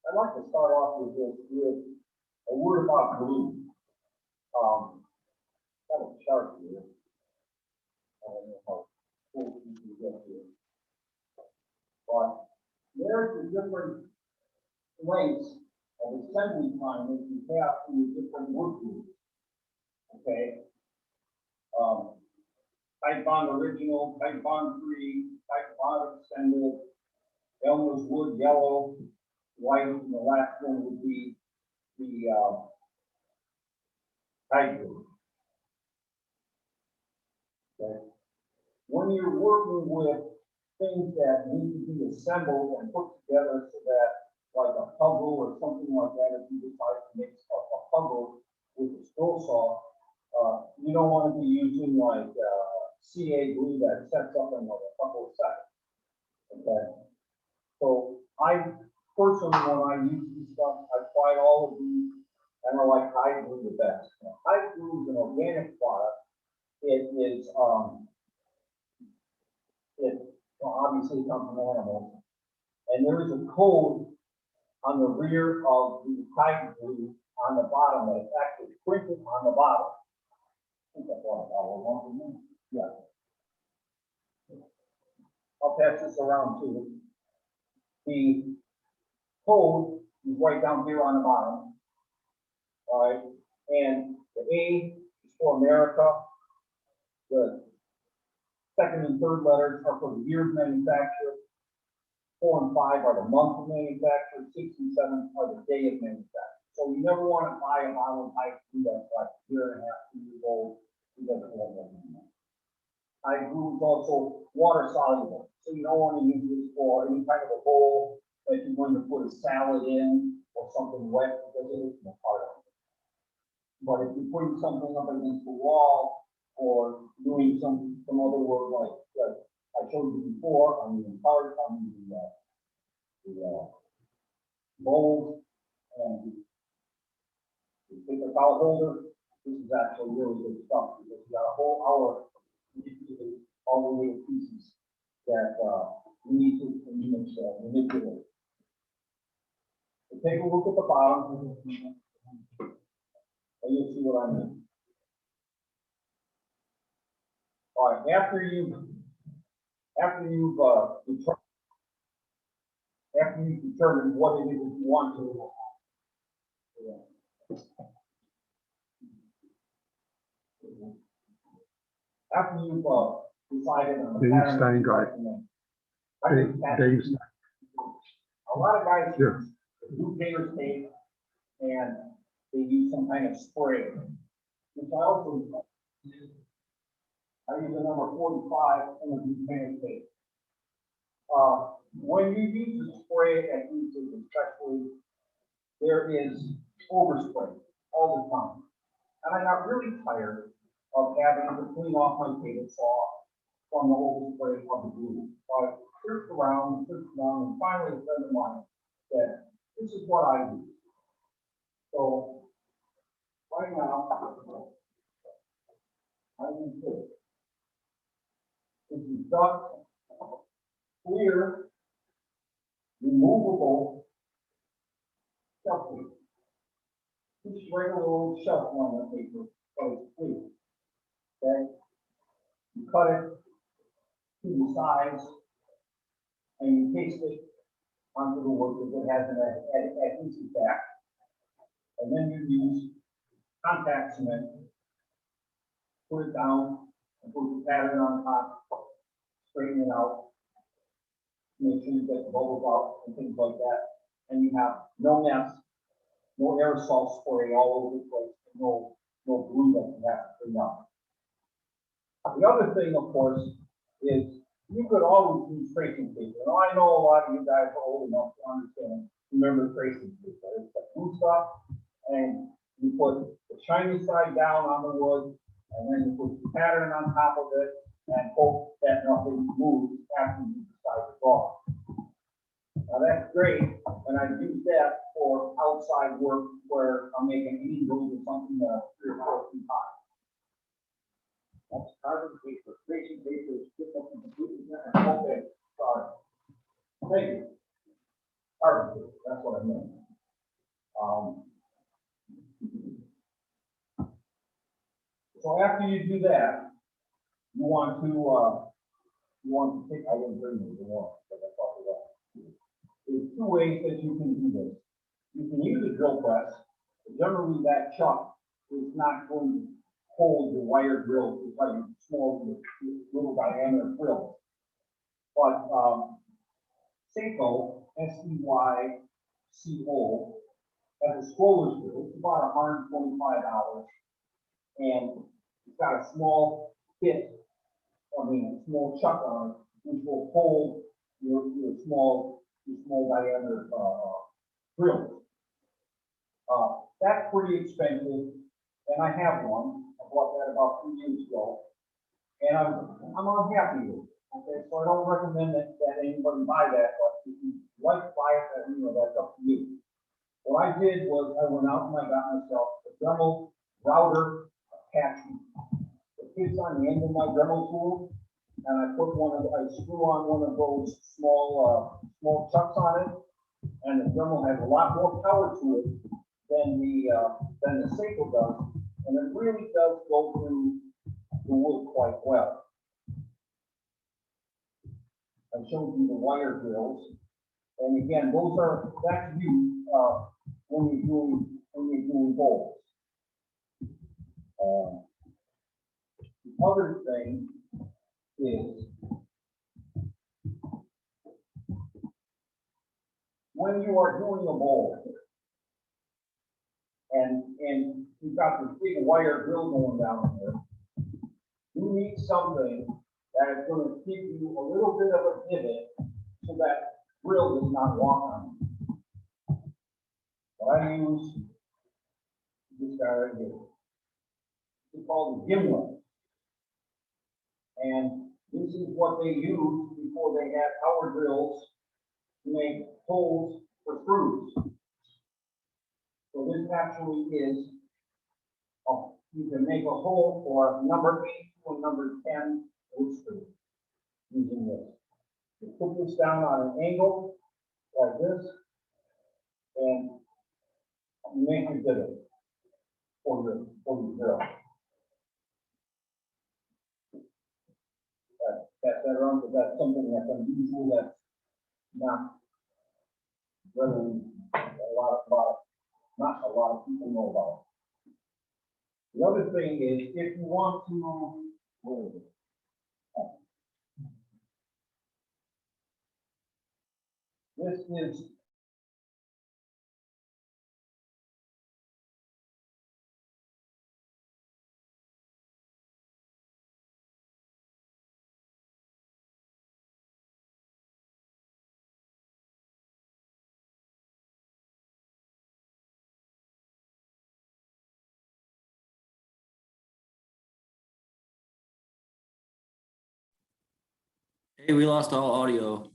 I'd like to start off with this with a word about glue. Got a chart here. I don't know how close you can get here. But there's the different lengths of assembly time that you have for your different wood groups. Okay. Type bond original, type bond free, type bond extended, Elmer's wood yellow, white, and the last one would be the type group. Okay. When you're working with things that need to be assembled and put together so that, like a puzzle or something like that, if you decide to make a puzzle with a scroll saw, you don't want to be using like CA glue that sets up in like a couple of seconds. Okay. So I personally, when I use this stuff, I tried all of these, and I like hide glue the best. Now, hide glue is an organic product. It is obviously comes from animals, and there is a code on the rear of the hide glue on the bottom that is actually printed on the bottom. I think that's what I yeah. I'll pass this around too. The code is right down here on the bottom. All right, and the A is for America. The second and third letters are for the year of manufacture. 4 and 5 are the month of manufacture. 6 and 7 are the day of manufacture. So you never want to buy a bottle of high glue that's like a year and a half, 2 years old. It doesn't have that. High glue is also water soluble, so you don't want to use this for any kind of a bowl that you're going to put a salad in or something wet because it isn't a part of it. But if you're putting something up against the wall or doing some other work like I showed you before, I'm using parts, I'm using the mold and the paper towel holder. This is actually really good stuff because you got a whole hour manipulating all the little pieces that you need to manipulate. So take a look at the bottom and you'll see what I mean. All right, after you've determined what it is that you want to after you've decided on the Dave pattern that you'd Steingart. like to make, I think that's- Dave, a lot of guys Sure. do painter's tape and they use some kind of spray, which I also use. I use the number 45 and I use painter's tape. When you use the spray at uses, especially, there is overspray all the time. And I got really tired of having to clean off my table saw from the overspray of the glue. So I searched around, and finally a friend of mine said, this is what I do. So right now, I use this. This is duct, clear, removable shelf paper. Just regular old shelf liner paper, but it's clear. Okay? You cut it to the size and you paste it onto the wood because it has an adhesive back. And then you use contact cement, put it down, and put the pattern on top, straighten it out, make sure you get the bubbles out and things like that. And you have no mess, no aerosol spray all over the place, and no glue that you have to clean up. The other thing, of course, is you could always use tracing paper. Now, I know a lot of you guys are old enough to understand, remember tracing paper. It's the blue stuff, and you put the shiny side down on the wood, and then you put the pattern on top of it, and hope that nothing moves after you decide to draw. Now that's great, and I use that for outside work where I'm making angles or something that's 3 or 4 feet high. That's carbon paper. Tracing paper is different from completely different. Okay, sorry. Thank you. Carbon paper, that's what I meant. So after you do that, you want to take, I didn't bring the one, but I thought of that. There's 2 ways that you can do this. You can use a drill press. Generally, that chuck is not going to hold the wire drill. It's like a small, little diameter drill. But Seiko, S-E-Y-C-O, has a scroller's drill. It's about $125, and it's got a small bit, a small chuck on it, which will hold your small diameter drills. That's pretty expensive, and I have one. I bought that about 2 years ago, and I'm unhappy with it. Okay, so I don't recommend that anybody buy that, but if you like to buy it, that's up to you. What I did was I went out and I got myself a Dremel router attachment. It fits on the end of my Dremel tool, and I screw on one of those small chucks on it, and the Dremel has a lot more power to it than the Seiko does, and it really does go through the wood quite well. I showed you the wire drills, and again, that's used when you're doing bolts. The other thing is when you are doing a bolt, and you've got this big wire drill going down there, you need something that is going to give you a little bit of a pivot so that drill does not walk on you. What I use is this guy right here. It's called a gimlet. And this is what they used before they had power drills to make holes for screws. So this actually is, you can make a hole for number 8 to number 10 wood screw using this. You put this down on an angle like this, and you make your divot for your drill. Pass that around, because that's something that's unusual, that's not really not a lot of people know about. The other thing is, if you want to, where is it? This is Hey, we lost all audio.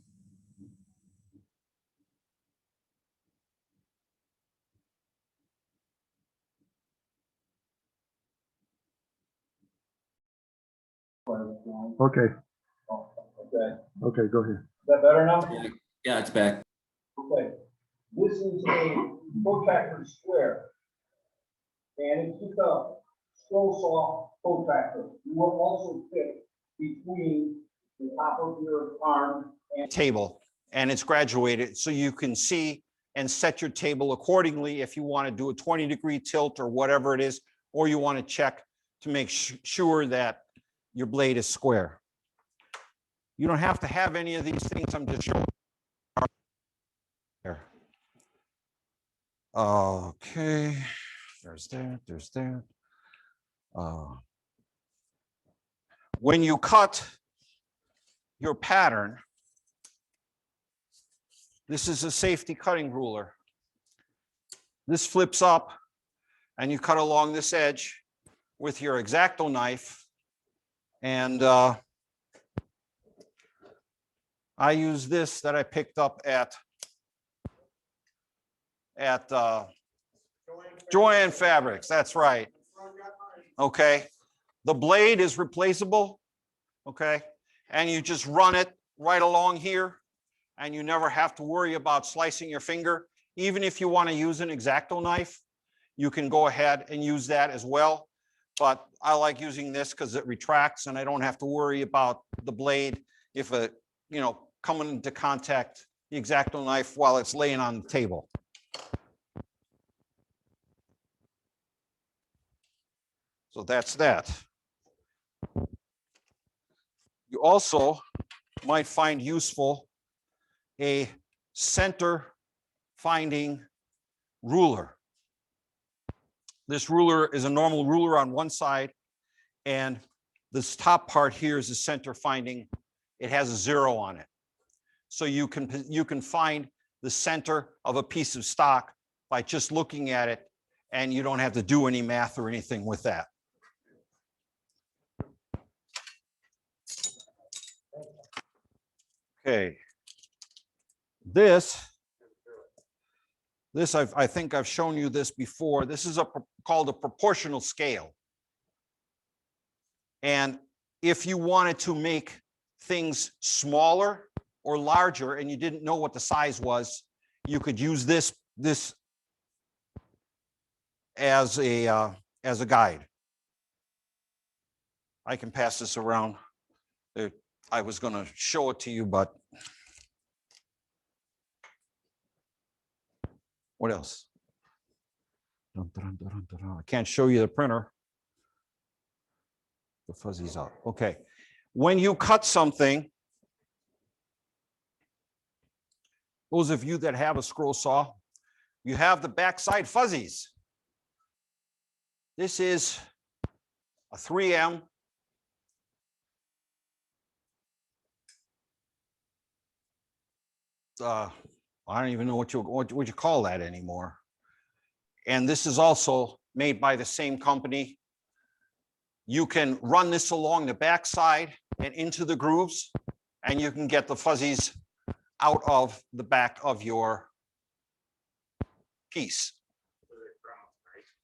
Okay, oh, okay. okay, go ahead. Is that better now? Yeah, it's back. Okay. This is a protractor square. And it's just a scroll saw protractor. You will also fit between the top of your arm and table, and it's graduated, so you can see and set your table accordingly if you want to do a 20-degree tilt or whatever it is, or you want to check to make sure that your blade is square. You don't have to have any of these things. I'm just showing. Here. Okay, there's that, there's that. When you cut your pattern, this is a safety cutting ruler. This flips up and you cut along this edge with your X-Acto knife. And I use this that I picked up at Joanne Fabrics. That's right. Okay. The blade is replaceable. Okay. And you just run it right along here, and you never have to worry about slicing your finger. Even if you want to use an X-Acto knife, you can go ahead and use that as well. But I like using this because it retracts and I don't have to worry about the blade if it, coming into contact the X-Acto knife while it's laying on the table. So that's that. You also might find useful a center finding ruler. This ruler is a normal ruler on one side, and this top part here is the center finding. It has a 0 on it. So you can find the center of a piece of stock by just looking at it, and you don't have to do any math or anything with that. Okay. This I think I've shown you this before. This is called a proportional scale. And if you wanted to make things smaller or larger and you didn't know what the size was, you could use this as a guide. I can pass this around. I was going to show it to you, but what else? I can't show you the printer. The fuzzy's out. Okay. When you cut something, those of you that have a scroll saw, you have the backside fuzzies. This is a 3M. I don't even know what you call that anymore. And this is also made by the same company. You can run this along the backside and into the grooves, and you can get the fuzzies out of the back of your piece.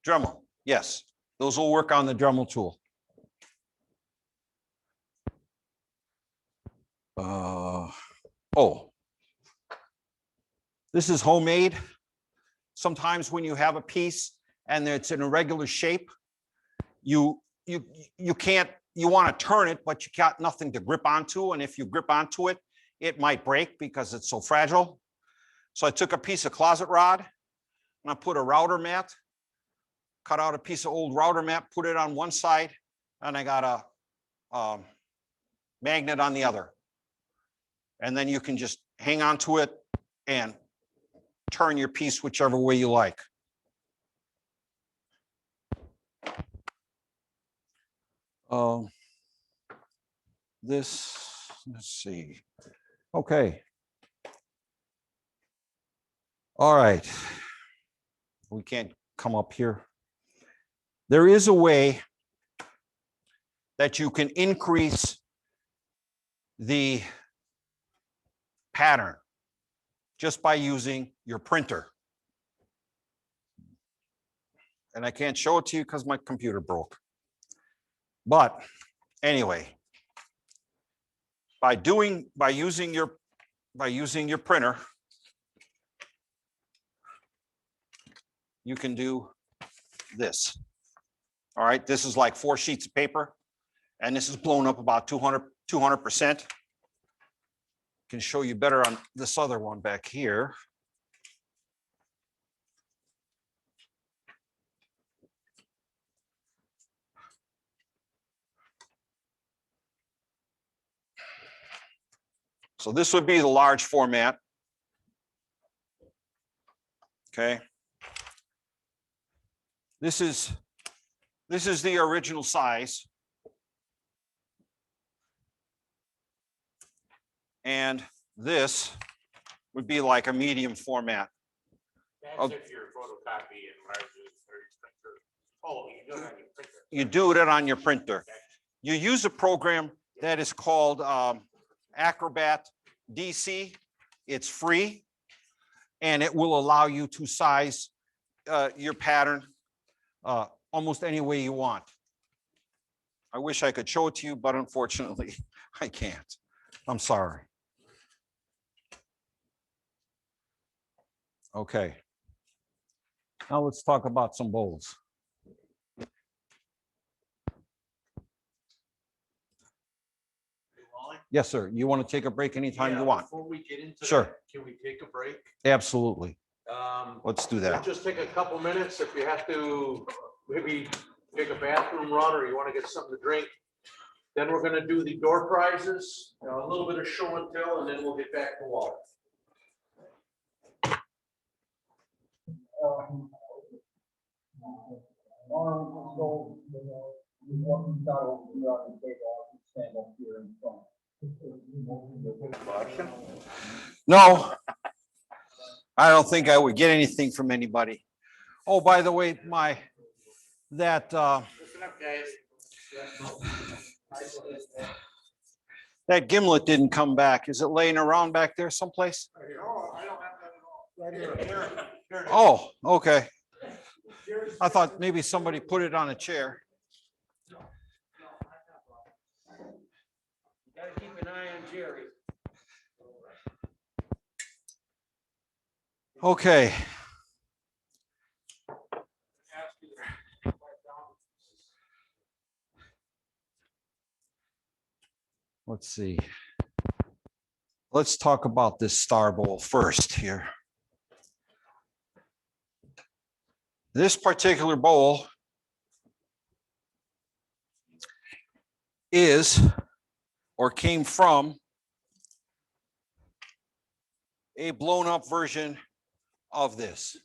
Dremel, yes. Those will work on the Dremel tool. Oh, this is homemade. Sometimes when you have a piece and it's in a regular shape, you can't, you want to turn it, but you got nothing to grip onto. And if you grip onto it, it might break because it's so fragile. So I took a piece of closet rod and I put a router mat, cut out a piece of old router mat, put it on one side, and I got a magnet on the other. And then you can just hang on to it and turn your piece whichever way you like. This, let's see. Okay. All right. We can't come up here. There is a way that you can increase the pattern just by using your printer. And I can't show it to you because my computer broke. But anyway, by using your printer, you can do this. All right, this is like 4 sheets of paper, and this is blown up about 200%. Can show you better on this other one back here. So this would be the large format. Okay. This is the original size. And this would be like a medium format. That's if you're photocopying larger or printer. Oh, you do it on your printer. You do it on your printer. You use a program that is called Acrobat DC. It's free, and it will allow you to size your pattern almost any way you want. I wish I could show it to you, but unfortunately, I can't. I'm sorry. Okay. Now let's talk about some bowls. Yes, sir. You want to take a break anytime you want? Before we get into Sure. that, can we take a break? Absolutely. Let's do that. Just take a couple minutes if you have to maybe take a bathroom run or you want to get something to drink. Then we're going to do the door prizes, a little bit of show and tell, and then we'll get back to water. No, I don't think I would get anything from anybody. Oh, by the way, that gimlet didn't come back. Is it laying around back there someplace? Oh, okay. I thought maybe somebody put it on a chair. Gotta keep an eye on Jerry. Okay. Let's see. Let's talk about this star bowl first here. This particular bowl is or came from a blown up version of this.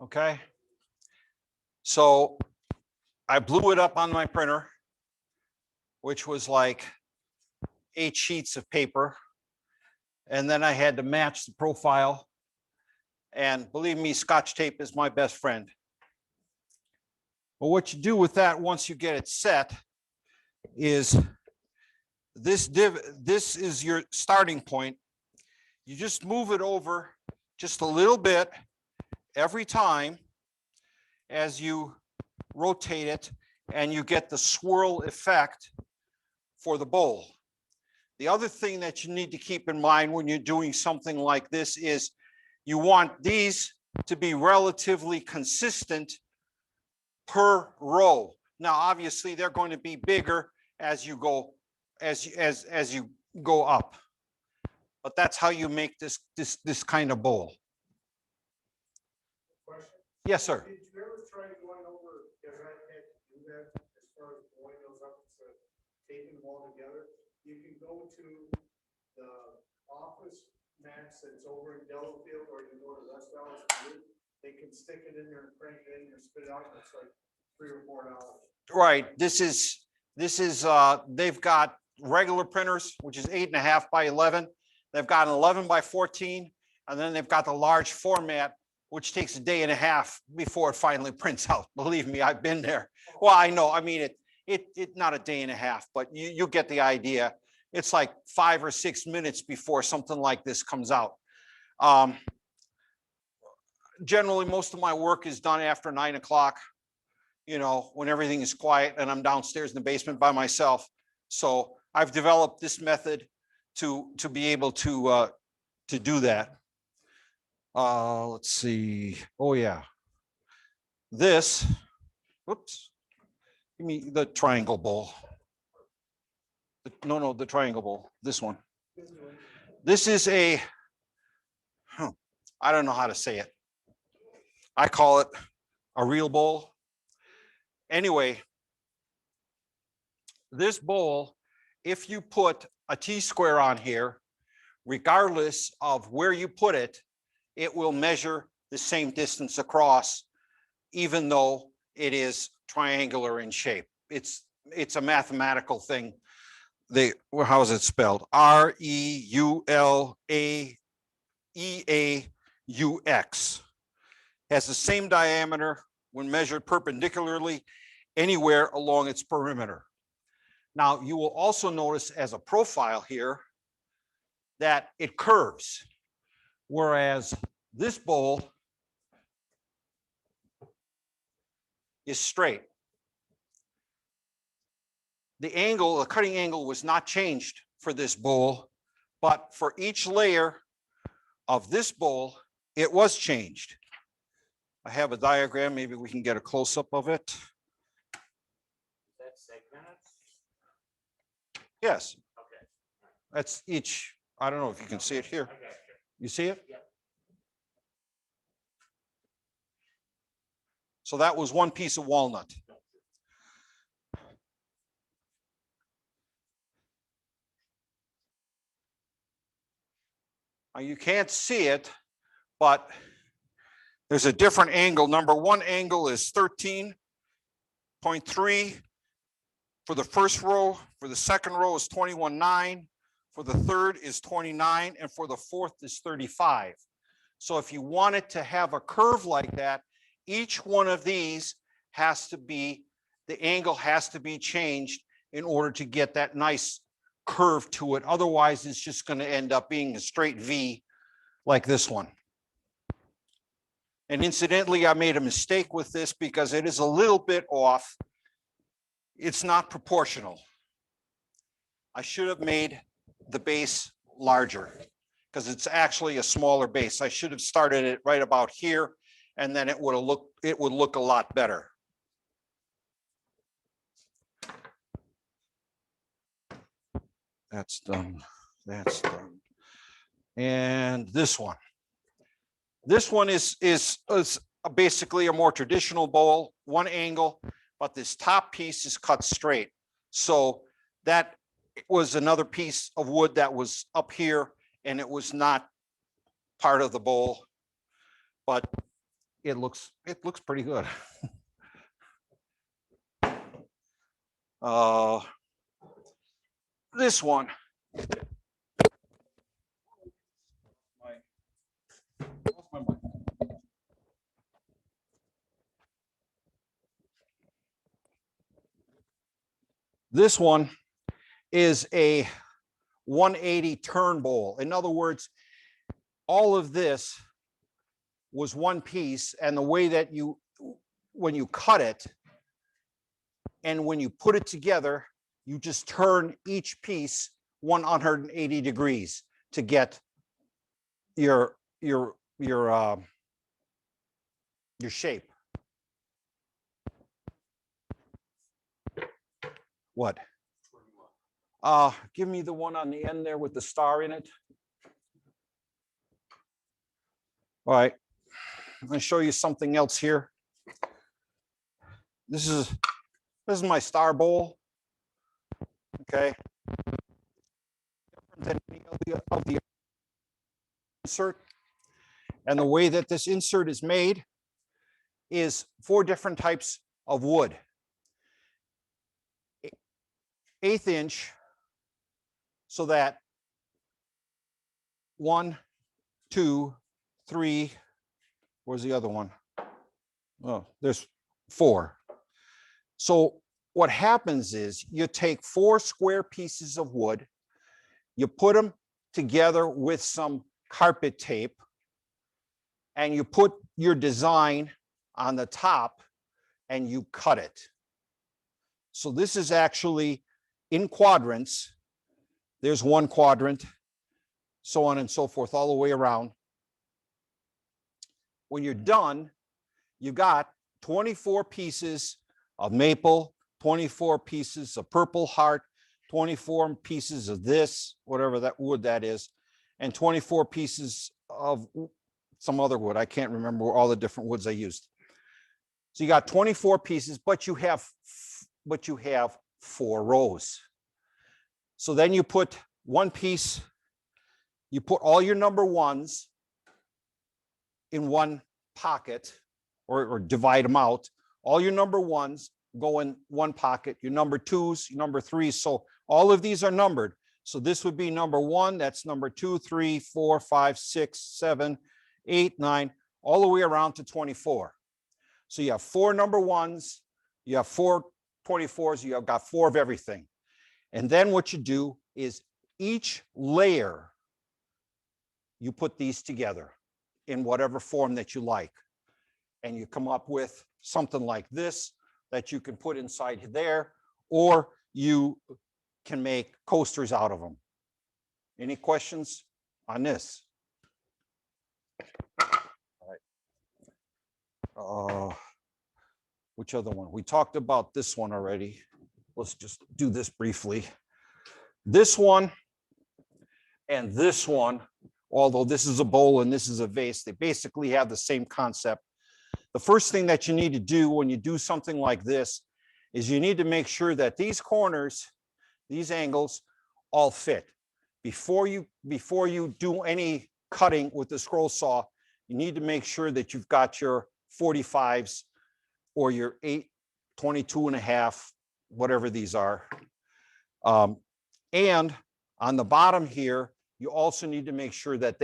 Okay. So I blew it up on my printer, which was like 8 sheets of paper. And then I had to match the profile. And believe me, Scotch tape is my best friend. But what you do with that once you get it set is this is your starting point. You just move it over just a little bit every time as you rotate it, and you get the swirl effect for the bowl. The other thing that you need to keep in mind when you're doing something like this is you want these to be relatively consistent per row. Now, obviously, they're going to be bigger as you go up. But that's how you make this kind of bowl. Question? Yes, sir. Did you ever try going over, because I had to do that as far as blowing those up instead of taping them all together? You can go to the office mats that's over in Delafield, or you go to West Dallas, they can stick it in there and crank it in and spit it out, and it's like $3 or $4. Right. This is they've got regular printers, which is 8.5 by 11. They've got an 11 by 14, and then they've got the large format, which takes a day and a half before it finally prints out. Believe me, I've been there. Well, I know. I mean, it not a day and a half, but you get the idea. It's like 5 or 6 minutes before something like this comes out. Generally, most of my work is done after 9 o'clock, you know, when everything is quiet and I'm downstairs in the basement by myself. So I've developed this method to be able to do that. Let's see. Oh yeah. This, whoops. Give me the triangle bowl. No, the triangle bowl. This one. This is a, I don't know how to say it. I call it a real bowl. Anyway, this bowl, if you put a T-square on here, regardless of where you put it, it will measure the same distance across, even though it is triangular in shape. It's a mathematical thing. How is it spelled? REULAEAUX. Has the same diameter when measured perpendicularly anywhere along its perimeter. Now, you will also notice as a profile here that it curves, whereas this bowl is straight. The cutting angle was not changed for this bowl, but for each layer of this bowl, it was changed. I have a diagram, maybe we can get a close-up of it. Is that segmented? Yes. Okay. That's each, I don't know if you can see it here. You see it? Yeah. So that was one piece of walnut. Now you can't see it, but there's a different angle. Number one angle is 13.3 for the first row. For the second row is 21.9. For the third is 29. And for the fourth is 35. So if you wanted to have a curve like that, each one of these has to be, the angle has to be changed in order to get that nice curve to it. Otherwise, it's just going to end up being a straight V like this one. And incidentally, I made a mistake with this because it is a little bit off. It's not proportional. I should have made the base larger because it's actually a smaller base. I should have started it right about here, and then it would look a lot better. That's done. That's done. And this one. This one is basically a more traditional bowl, one angle, but this top piece is cut straight. So that was another piece of wood that was up here, and it was not part of the bowl, but it looks pretty good. This one. This one is a 180 turn bowl. In other words, all of this was one piece, and the way that when you cut it and when you put it together, you just turn each piece 180 degrees to get your shape. What? Give me the one on the end there with the star in it. All right, I'm going to show you something else here. This is my star bowl. Okay. Different than any of the insert. And the way that this insert is made is 4 different types of wood. 1/8 inch, so that 1, 2, 3, where's the other one? Oh, there's 4. So what happens is you take 4 square pieces of wood, you put them together with some carpet tape, and you put your design on the top and you cut it. So this is actually in quadrants. There's 1 quadrant, so on and so forth, all the way around. When you're done, you got 24 pieces of maple, 24 pieces of purple heart, 24 pieces of this, whatever that wood that is, and 24 pieces of some other wood. I can't remember all the different woods I used. So you got 24 pieces, but you have 4 rows. So then you put 1 piece, you put all your number 1s in 1 pocket, or divide them out. All your number 1s go in 1 pocket, your number 2s, your number 3s. So all of these are numbered. So this would be number 1, that's number 2, 3, 4, 5, 6, 7, 8, 9, all the way around to 24. So you have 4 number 1s, you have 4 24s, you have got 4 of everything. And then what you do is each layer, you put these together in whatever form that you like. And you come up with something like this that you can put inside there, or you can make coasters out of them. Any questions on this? All right. Which other one? We talked about this one already. Let's just do this briefly. This one and this one, although this is a bowl and this is a vase, they basically have the same concept. The first thing that you need to do when you do something like this is you need to make sure that these corners, these angles, all fit. Before you do any cutting with the scroll saw, you need to make sure that you've got your 45s or your 8, 22.5, whatever these are. And on the bottom here, you also need to make sure that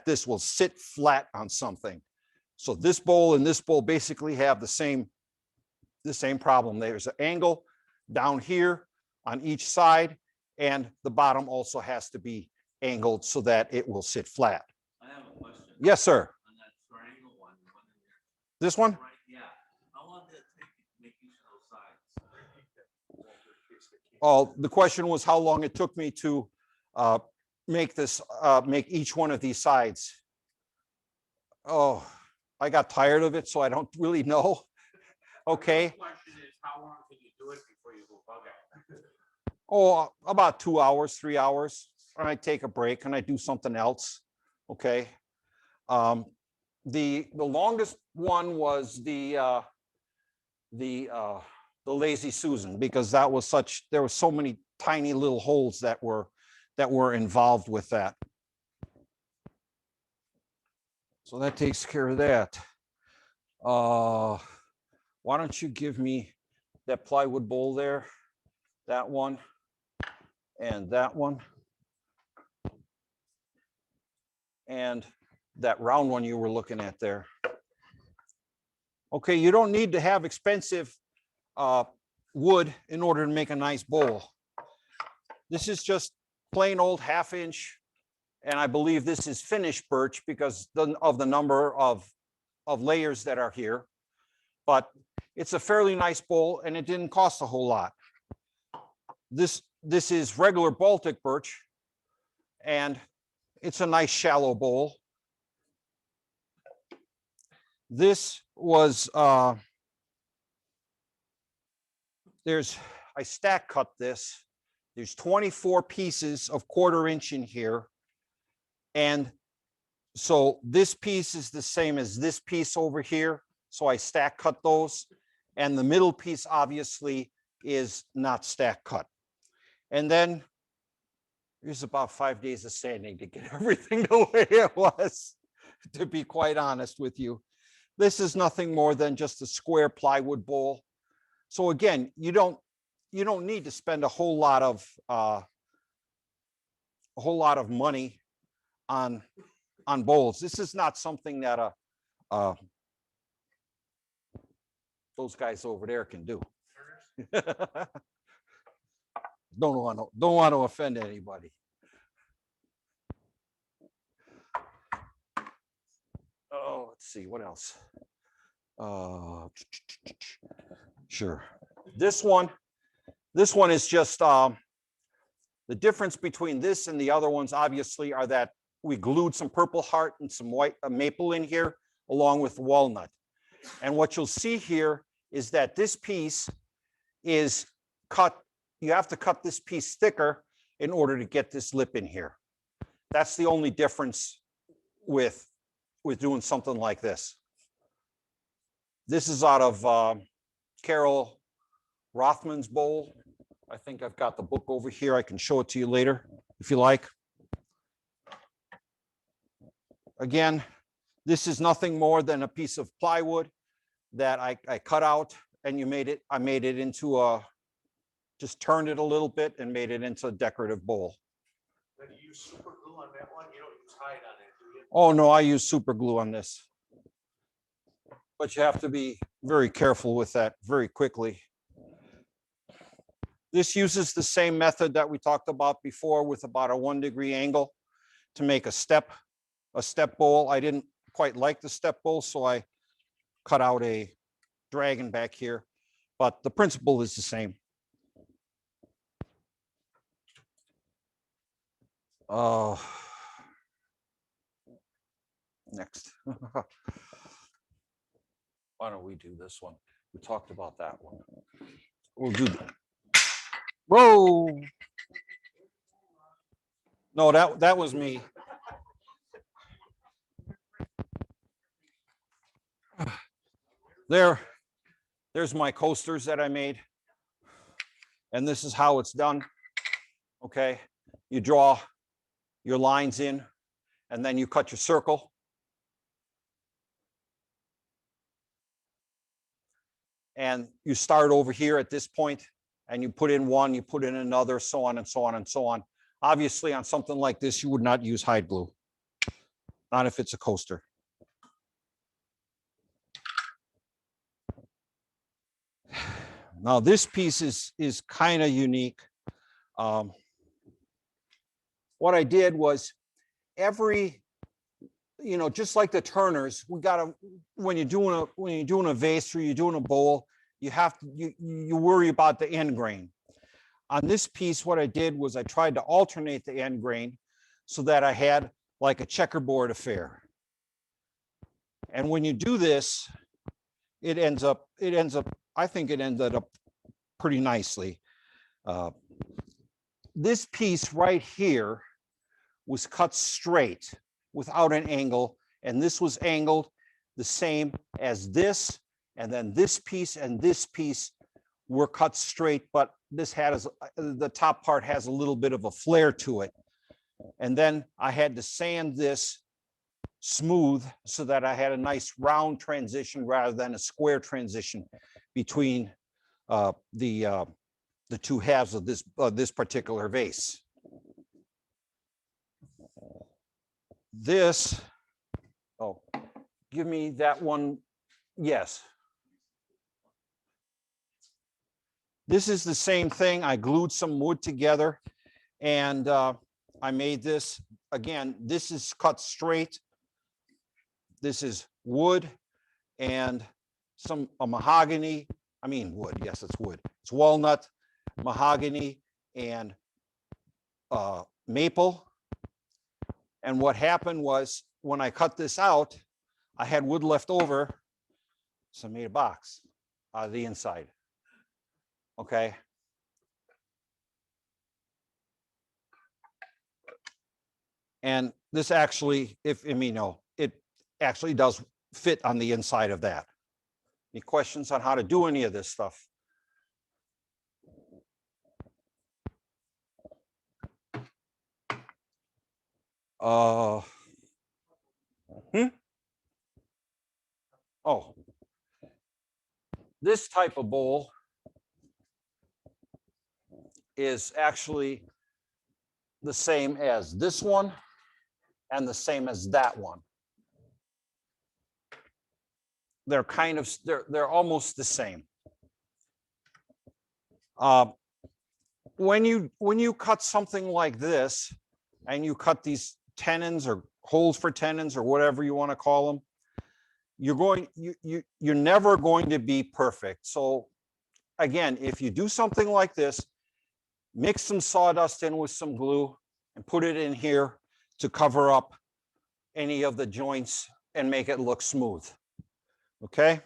this will sit flat on something. So this bowl and this bowl basically have the same problem. There's an angle down here on each side, and the bottom also has to be angled so that it will sit flat. I have a question. Yes, sir. On that triangle one in there. This one? Right, yeah. How long did it take to make each of those sides? Oh, the question was how long it took me to make each one of these sides. Oh, I got tired of it, so I don't really know. Okay. The question is, how long can you do it before you go bug out? Oh, about 2 hours, 3 hours. And I take a break and I do something else. Okay. The longest one was the Lazy Susan, because there were so many tiny little holes that were involved with that. So that takes care of that. Why don't you give me that plywood bowl there, that one, and that one, and that round one you were looking at there. Okay, you don't need to have expensive wood in order to make a nice bowl. This is just plain old 1/2 inch. And I believe this is finished birch because of the number of layers that are here. But it's a fairly nice bowl and it didn't cost a whole lot. This is regular Baltic birch and it's a nice shallow bowl. This was, I stack cut this. There's 24 pieces of 1/4 inch in here. And so this piece is the same as this piece over here. So I stack cut those. And the middle piece obviously is not stack cut. And then there's about 5 days of sanding to get everything the way it was, to be quite honest with you. This is nothing more than just a square plywood bowl. So again, you don't need to spend a whole lot of money on bowls. This is not something that those guys over there can do. Don't want to offend anybody. Oh, let's see what else. Sure. This one is just the difference between this and the other ones obviously are that we glued some Purple Heart and some white maple in here along with walnut. And what you'll see here is that this piece is cut. You have to cut this piece thicker in order to get this lip in here. That's the only difference with doing something like this. This is out of Carol Rothman's bowl. I think I've got the book over here. I can show it to you later if you like. Again, this is nothing more than a piece of plywood that I cut out and I made it into just turned it a little bit and made it into a decorative bowl. Then you use super glue on that one? You don't use hide on it, do you? Oh no, I use super glue on this. But you have to be very careful with that very quickly. This uses the same method that we talked about before with about a 1 degree angle to make a step bowl. I didn't quite like the step bowl, so I cut out a dragon back here, but the principle is the same. Next. Why don't we do this one? We talked about that one. We'll do that. Whoa. No, that was me. There's my coasters that I made. And this is how it's done. Okay. You draw your lines in and then you cut your circle. And you start over here at this point and you put in one, you put in another, so on and so on and so on. Obviously on something like this, you would not use hide glue. Not if it's a coaster. Now this piece is kind of unique. What I did was just like the turners, we gotta, when you're doing a vase or you're doing a bowl, you worry about the end grain. On this piece, what I did was I tried to alternate the end grain so that I had like a checkerboard affair. And when you do this, I think it ended up pretty nicely. This piece right here was cut straight without an angle, and this was angled the same as this, and then this piece and this piece were cut straight, but this the top part has a little bit of a flare to it. And then I had to sand this smooth so that I had a nice round transition rather than a square transition between the two halves of this particular vase. Give me that one. Yes. This is the same thing. I glued some wood together and I made this. Again, this is cut straight. This is wood and a mahogany. I mean wood, yes, it's wood. It's walnut, mahogany, and maple. And what happened was when I cut this out, I had wood left over, so I made a box out of the inside. Okay. And this actually, it actually does fit on the inside of that. Any questions on how to do any of this stuff? Oh, this type of bowl is actually the same as this one and the same as that one. They're kind of, they're almost the same. When you cut something like this and you cut these tenons or holes for tenons or whatever you want to call them, you're never going to be perfect. So again, if you do something like this, mix some sawdust in with some glue and put it in here to cover up any of the joints and make it look smooth. Okay.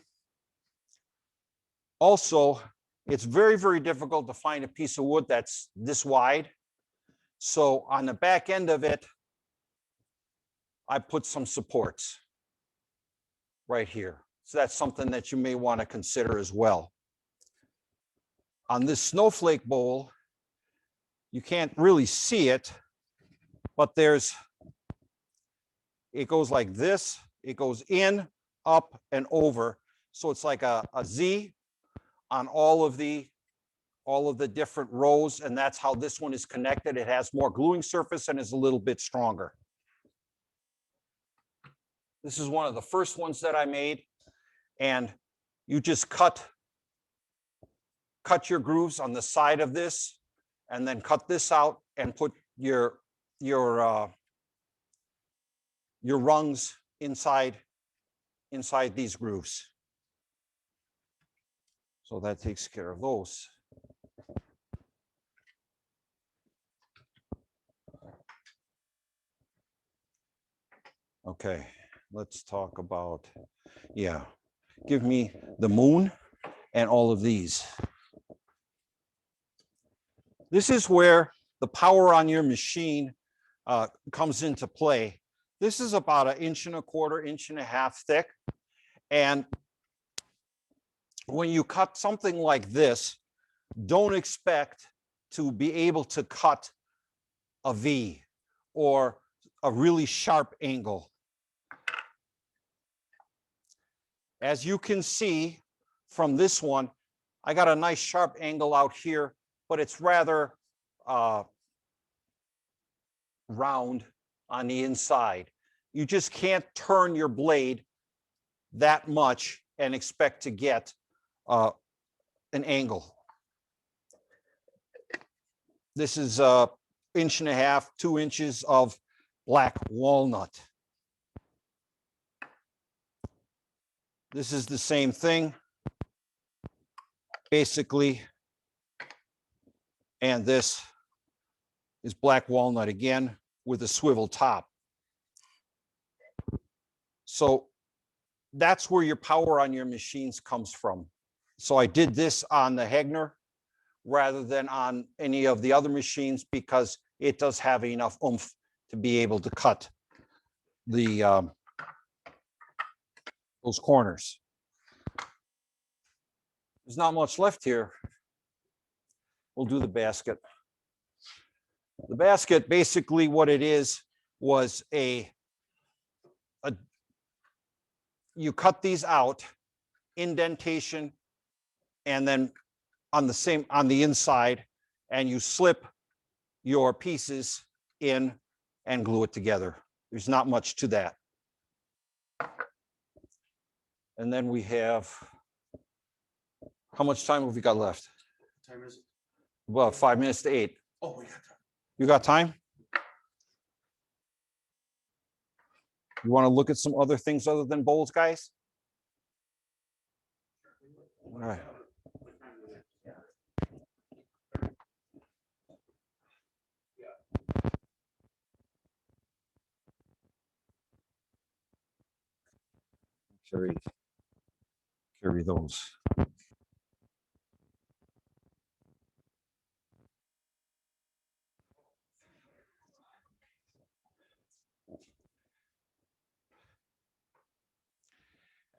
Also, it's very, very difficult to find a piece of wood that's this wide. So on the back end of it, I put some supports right here. So that's something that you may want to consider as well. On this snowflake bowl, you can't really see it, but it goes like this. It goes in, up, and over. So it's like a Z on all of the different rows, and that's how this one is connected. It has more gluing surface and is a little bit stronger. This is one of the first ones that I made, and you just cut your grooves on the side of this, and then cut this out and put your rungs inside these grooves. So that takes care of those. Okay, let's talk about, give me the moon and all of these. This is where the power on your machine comes into play. This is about 1.25 inches, 1.5 inches thick. And when you cut something like this, don't expect to be able to cut a V or a really sharp angle. As you can see from this one, I got a nice sharp angle out here, but it's rather round on the inside. You just can't turn your blade that much and expect to get an angle. This is 1.5 inches, 2 inches of black walnut. This is the same thing, basically. And this is black walnut again with a swivel top. So that's where your power on your machines comes from. So I did this on the Hegner rather than on any of the other machines because it does have enough oomph to be able to cut the those corners. There's not much left here. We'll do the basket. The basket, basically what it is, was you cut these out, indentation, and then on the inside, and you slip your pieces in and glue it together. There's not much to that. And then we have, how much time have we got left? Time is it? Well, 5 minutes to 8. Oh, we got time. You got time? You want to look at some other things other than bowls, guys? All right. Carry those.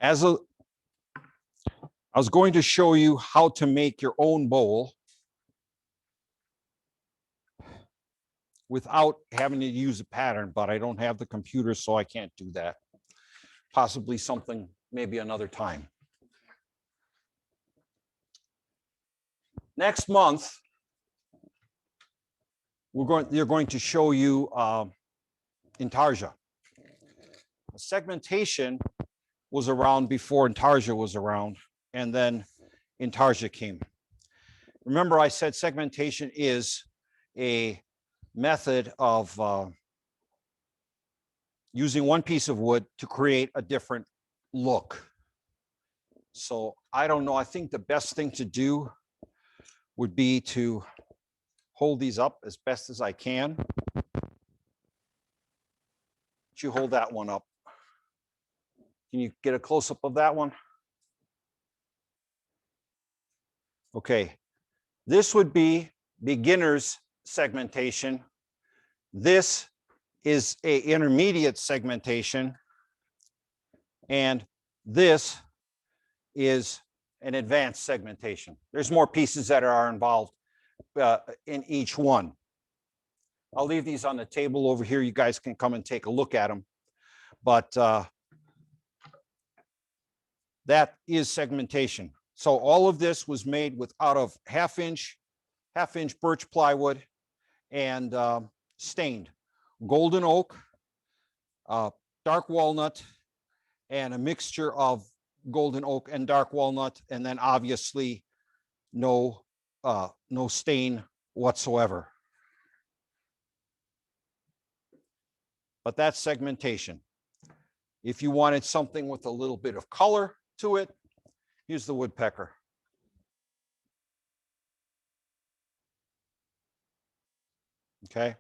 I was going to show you how to make your own bowl without having to use a pattern, but I don't have the computer, so I can't do that. Possibly something, maybe another time. Next month, they're going to show you Intarsia. Segmentation was around before Intarsia was around, and then Intarsia came. Remember, I said segmentation is a method of using one piece of wood to create a different look. So I don't know, I think the best thing to do would be to hold these up as best as I can. You hold that one up. Can you get a close-up of that one? Okay, this would be beginner's segmentation. This is a intermediate segmentation, and this is an advanced segmentation. There's more pieces that are involved in each one. I'll leave these on the table over here. You guys can come and take a look at them. But that is segmentation. So all of this was made out of half-inch birch plywood and stained golden oak, dark walnut, and a mixture of golden oak and dark walnut, and then obviously no stain whatsoever. But that's segmentation. If you wanted something with a little bit of color to it, use the woodpecker. Okay.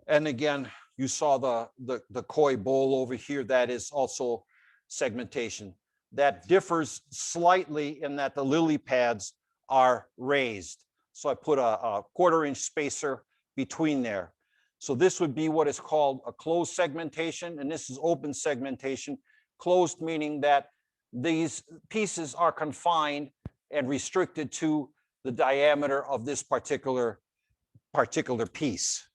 And again, you saw the koi bowl over here. That is also segmentation. That differs slightly in that the lily pads are raised. So I put a 1/4 inch spacer between there. So this would be what is called a closed segmentation, and this is open segmentation. Closed meaning that these pieces are confined and restricted to the diameter of this particular piece,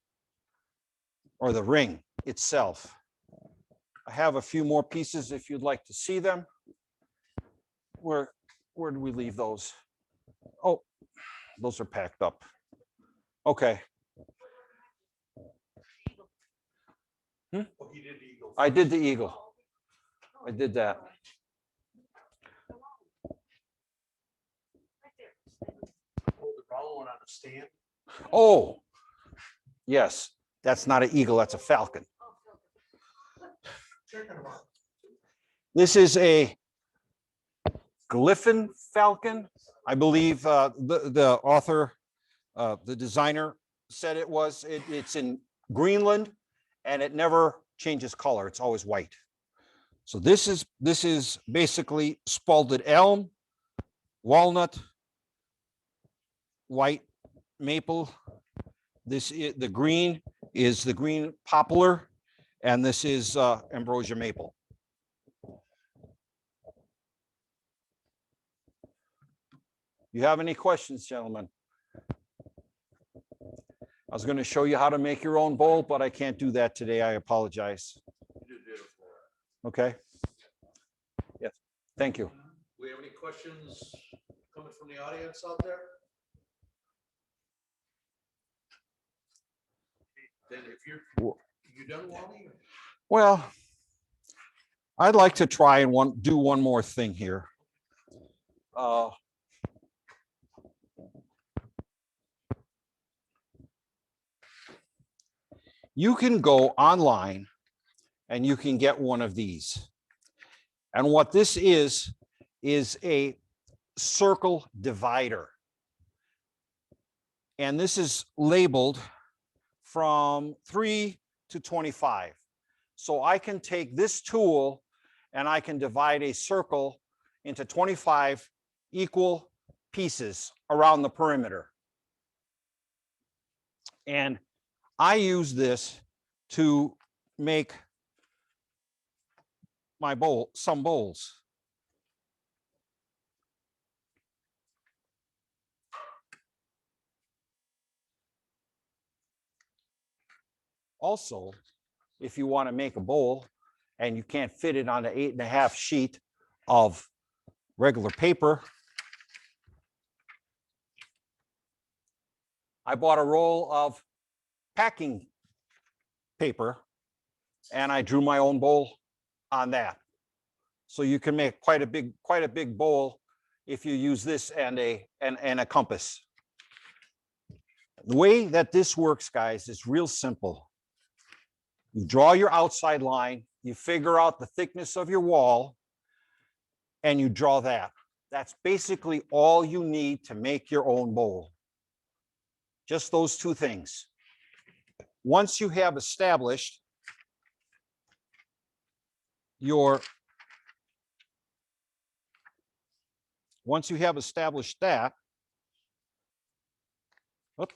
or the ring itself. I have a few more pieces if you'd like to see them. Where did we leave those? Oh, those are packed up. Okay. Oh, he did the eagle. I did the eagle. I did that. Hold the brown one on the stand. Oh, yes. That's not an eagle, that's a falcon. This is a Glyphon falcon. I believe the author, the designer said it was. It's in Greenland, and it never changes color. It's always white. So this is basically spalded elm, walnut, white maple. The green is the green poplar, and this is ambrosia maple. You have any questions, gentlemen? I was going to show you how to make your own bowl, but I can't do that today. I apologize. You did beautiful. Okay. Yes. Thank you. Do we have any questions coming from the audience out there? Then if you done, Wally? Well, I'd like to try and do one more thing here. you can go online and you can get one of these. And what this is a circle divider. And this is labeled from 3 to 25. So I can take this tool and I can divide a circle into 25 equal pieces around the perimeter. And I use this to make my some bowls. Also, if you want to make a bowl and you can't fit it on an 8.5 sheet of regular paper, I bought a roll of packing paper and I drew my own bowl on that. So you can make quite a big bowl if you use this and a compass. The way that this works, guys, is real simple. You draw your outside line, you figure out the thickness of your wall, and you draw that. That's basically all you need to make your own bowl. Just those two things. Once you have established that, oops,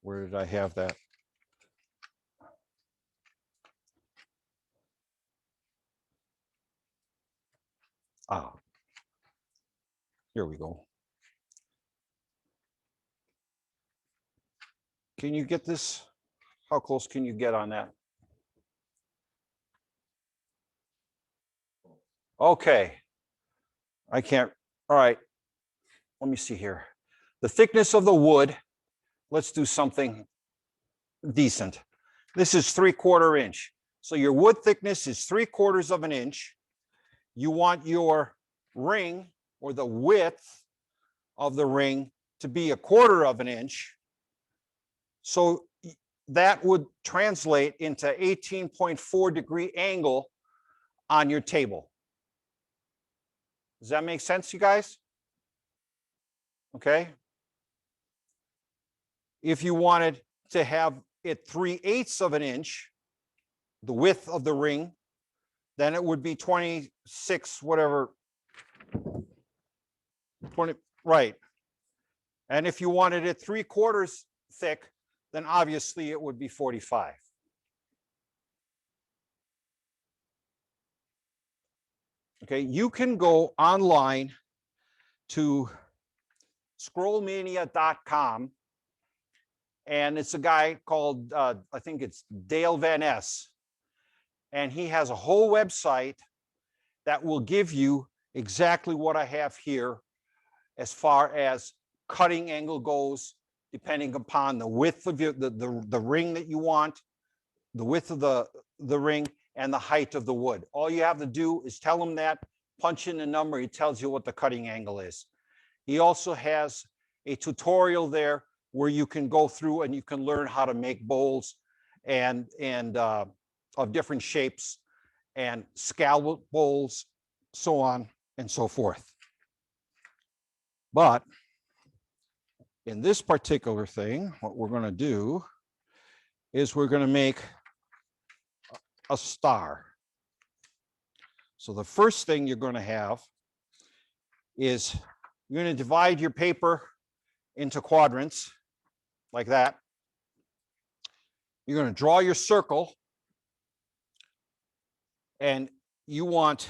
where did I have that? Ah, here we go. Can you get this? How close can you get on that? Okay. I can't. All right. Let me see here. The thickness of the wood, let's do something decent. This is 3/4 inch. So your wood thickness is 3/4 of an inch. You want your ring or the width of the ring to be 1/4 of an inch. So that would translate into 18.4-degree angle on your table. Does that make sense, you guys? Okay. If you wanted to have it 3/8 of an inch, the width of the ring, then it would be 26, whatever, 20, right. And if you wanted it 3/4 thick, then obviously it would be 45. Okay, you can go online to scrollmania.com, and it's a guy called, I think it's Dale Van Ness, and he has a whole website that will give you exactly what I have here as far as cutting angle goes, depending upon the width of the ring that you want, the width of the ring, and the height of the wood. All you have to do is tell him that, punch in the number, he tells you what the cutting angle is. He also has a tutorial there where you can go through and you can learn how to make bowls and of different shapes and scallop bowls, so on and so forth. But in this particular thing, what we're going to do is we're going to make a star. So the first thing you're going to have is you're going to divide your paper into quadrants like that. You're going to draw your circle, and you want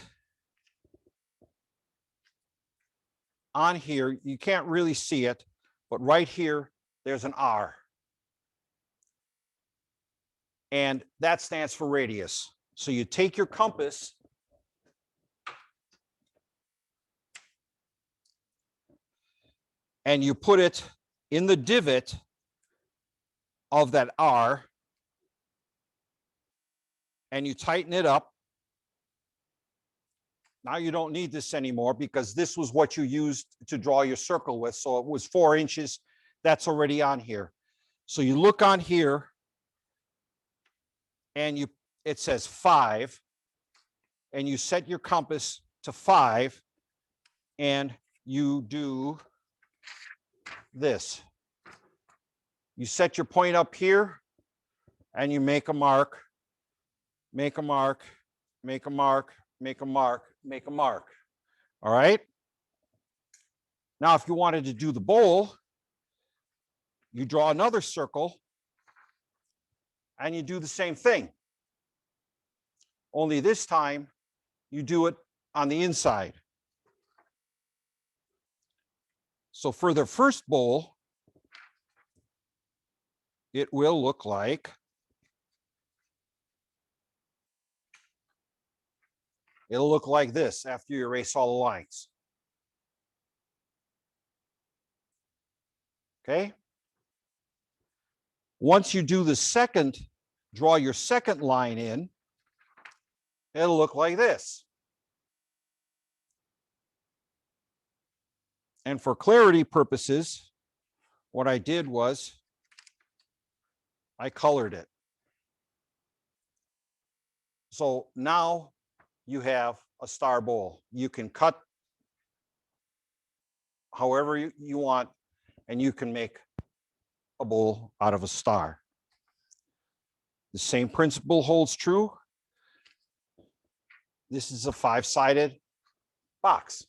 on here, you can't really see it, but right here, there's an R. And that stands for radius. So you take your compass and you put it in the divot of that R, and you tighten it up. Now you don't need this anymore because this was what you used to draw your circle with. So it was 4 inches. That's already on here. So you look on here and it says 5, and you set your compass to 5, and you do this. You set your point up here and you make a mark, make a mark, make a mark, make a mark, make a mark. All right. Now, if you wanted to do the bowl, you draw another circle and you do the same thing. Only this time you do it on the inside. So for the first bowl, it will look like it'll look like this after you erase all the lines. Okay. Once you do the second, draw your second line in, it'll look like this. And for clarity purposes, what I did was I colored it. So now you have a star bowl. You can cut however you want, and you can make a bowl out of a star. The same principle holds true. This is a 5-sided box.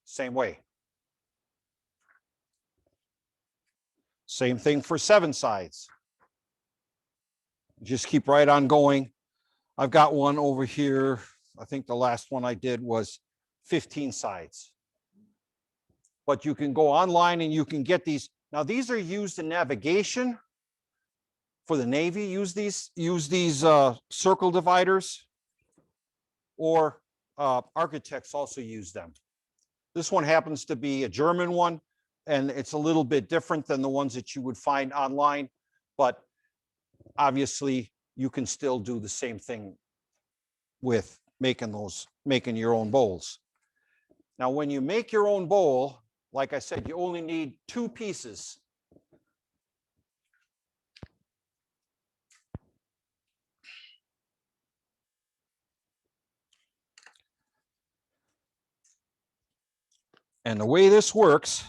Same way. Same thing for 7 sides. Just keep right on going. I've got one over here. I think the last one I did was 15 sides. But you can go online and you can get these. Now, these are used in navigation for the Navy. Use these circle dividers, or architects also use them. This one happens to be a German one, and it's a little bit different than the ones that you would find online, but obviously you can still do the same thing with making your own bowls. Now, when you make your own bowl, like I said, you only need 2 pieces. And the way this works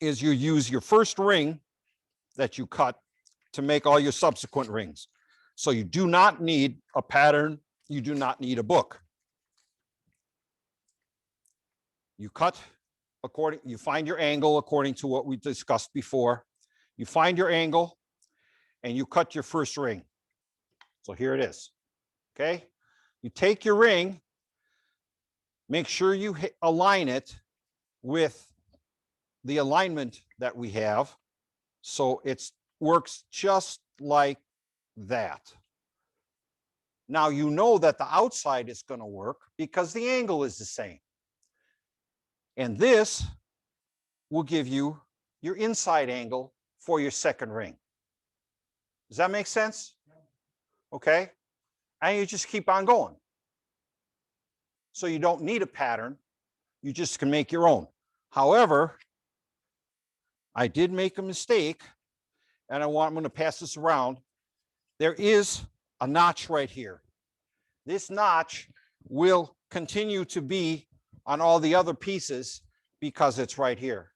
is you use your first ring that you cut to make all your subsequent rings. So you do not need a pattern. You do not need a book. You cut you find your angle according to what we discussed before. You find your angle and you cut your first ring. So here it is. Okay. You take your ring, make sure you align it with the alignment that we have. So it works just like that. Now you know that the outside is going to work because the angle is the same. And this will give you your inside angle for your second ring. Does that make sense? Okay. And you just keep on going. So you don't need a pattern. You just can make your own. However, I did make a mistake, and I'm going to pass this around. There is a notch right here. This notch will continue to be on all the other pieces because it's right here.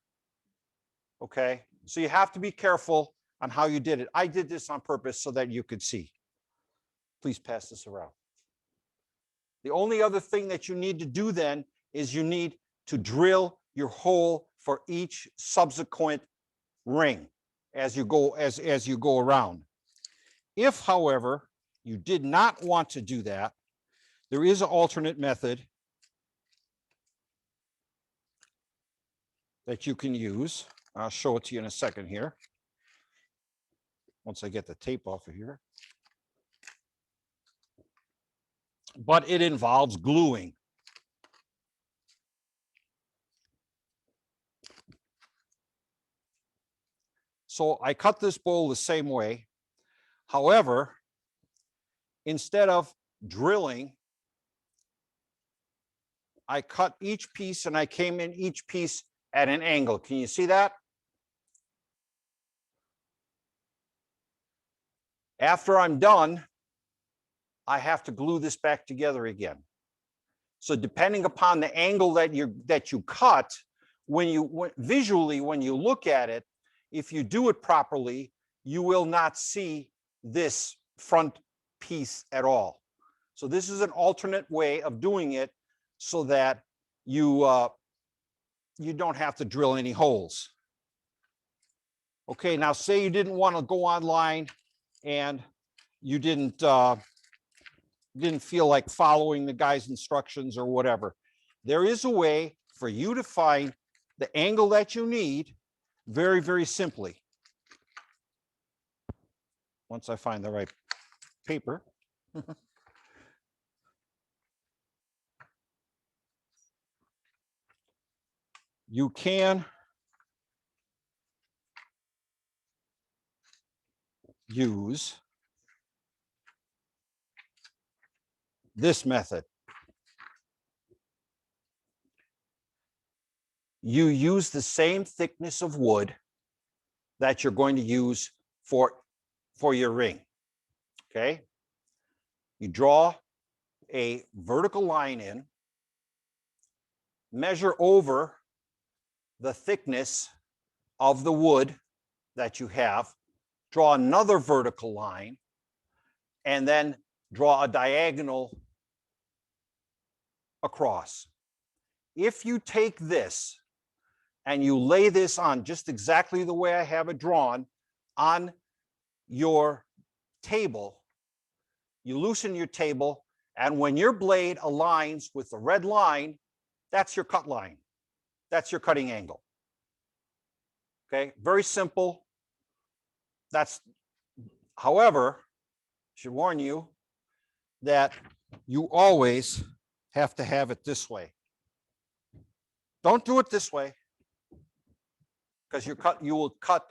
Okay, so you have to be careful on how you did it. I did this on purpose so that you could see. Please pass this around. The only other thing that you need to do then is you need to drill your hole for each subsequent ring as you go around. If, however, you did not want to do that, there is an alternate method that you can use. I'll show it to you in a second here, once I get the tape off of here. But it involves gluing. So I cut this bowl the same way. However, instead of drilling I cut each piece and I came in each piece at an angle. Can you see that? After I'm done, I have to glue this back together again. So depending upon the angle that you cut, visually, when you look at it, if you do it properly, you will not see this front piece at all. So this is an alternate way of doing it so that you don't have to drill any holes. Okay, now say you didn't want to go online and you didn't feel like following the guy's instructions or whatever. There is a way for you to find the angle that you need very, very simply. Once I find the right paper. You can use this method. You use the same thickness of wood that you're going to use for your ring. Okay? You draw a vertical line in, measure over the thickness of the wood that you have, draw another vertical line, and then draw a diagonal across. If you take this and you lay this on just exactly the way I have it drawn on your table, you loosen your table, and when your blade aligns with the red line, that's your cut line. That's your cutting angle. Okay, very simple. However, I should warn you that you always have to have it this way. Don't do it this way, because you will cut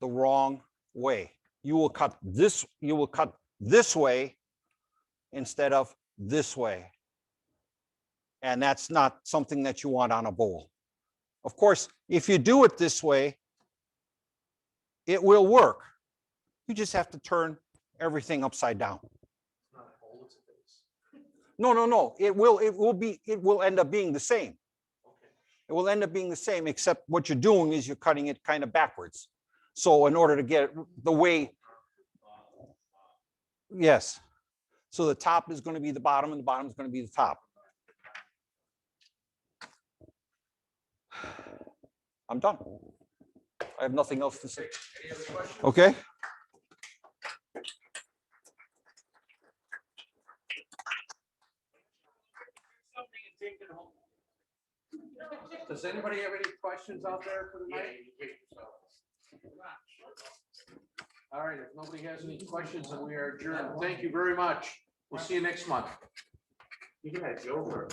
the wrong way. You will cut this way instead of this way. And that's not something that you want on a bowl. Of course, if you do it this way, it will work. You just have to turn everything upside down. No. It will end up being the same. It will end up being the same, except what you're doing is you're cutting it kind of backwards. So in order to get it the way, yes. So the top is going to be the bottom and the bottom is going to be the top. I'm done. I have nothing else to say. Any other questions? Okay. Does anybody have any questions out there for tonight? All right, if nobody has any questions, then we are adjourned. Thank you very much. We'll see you next month. You can have Joe for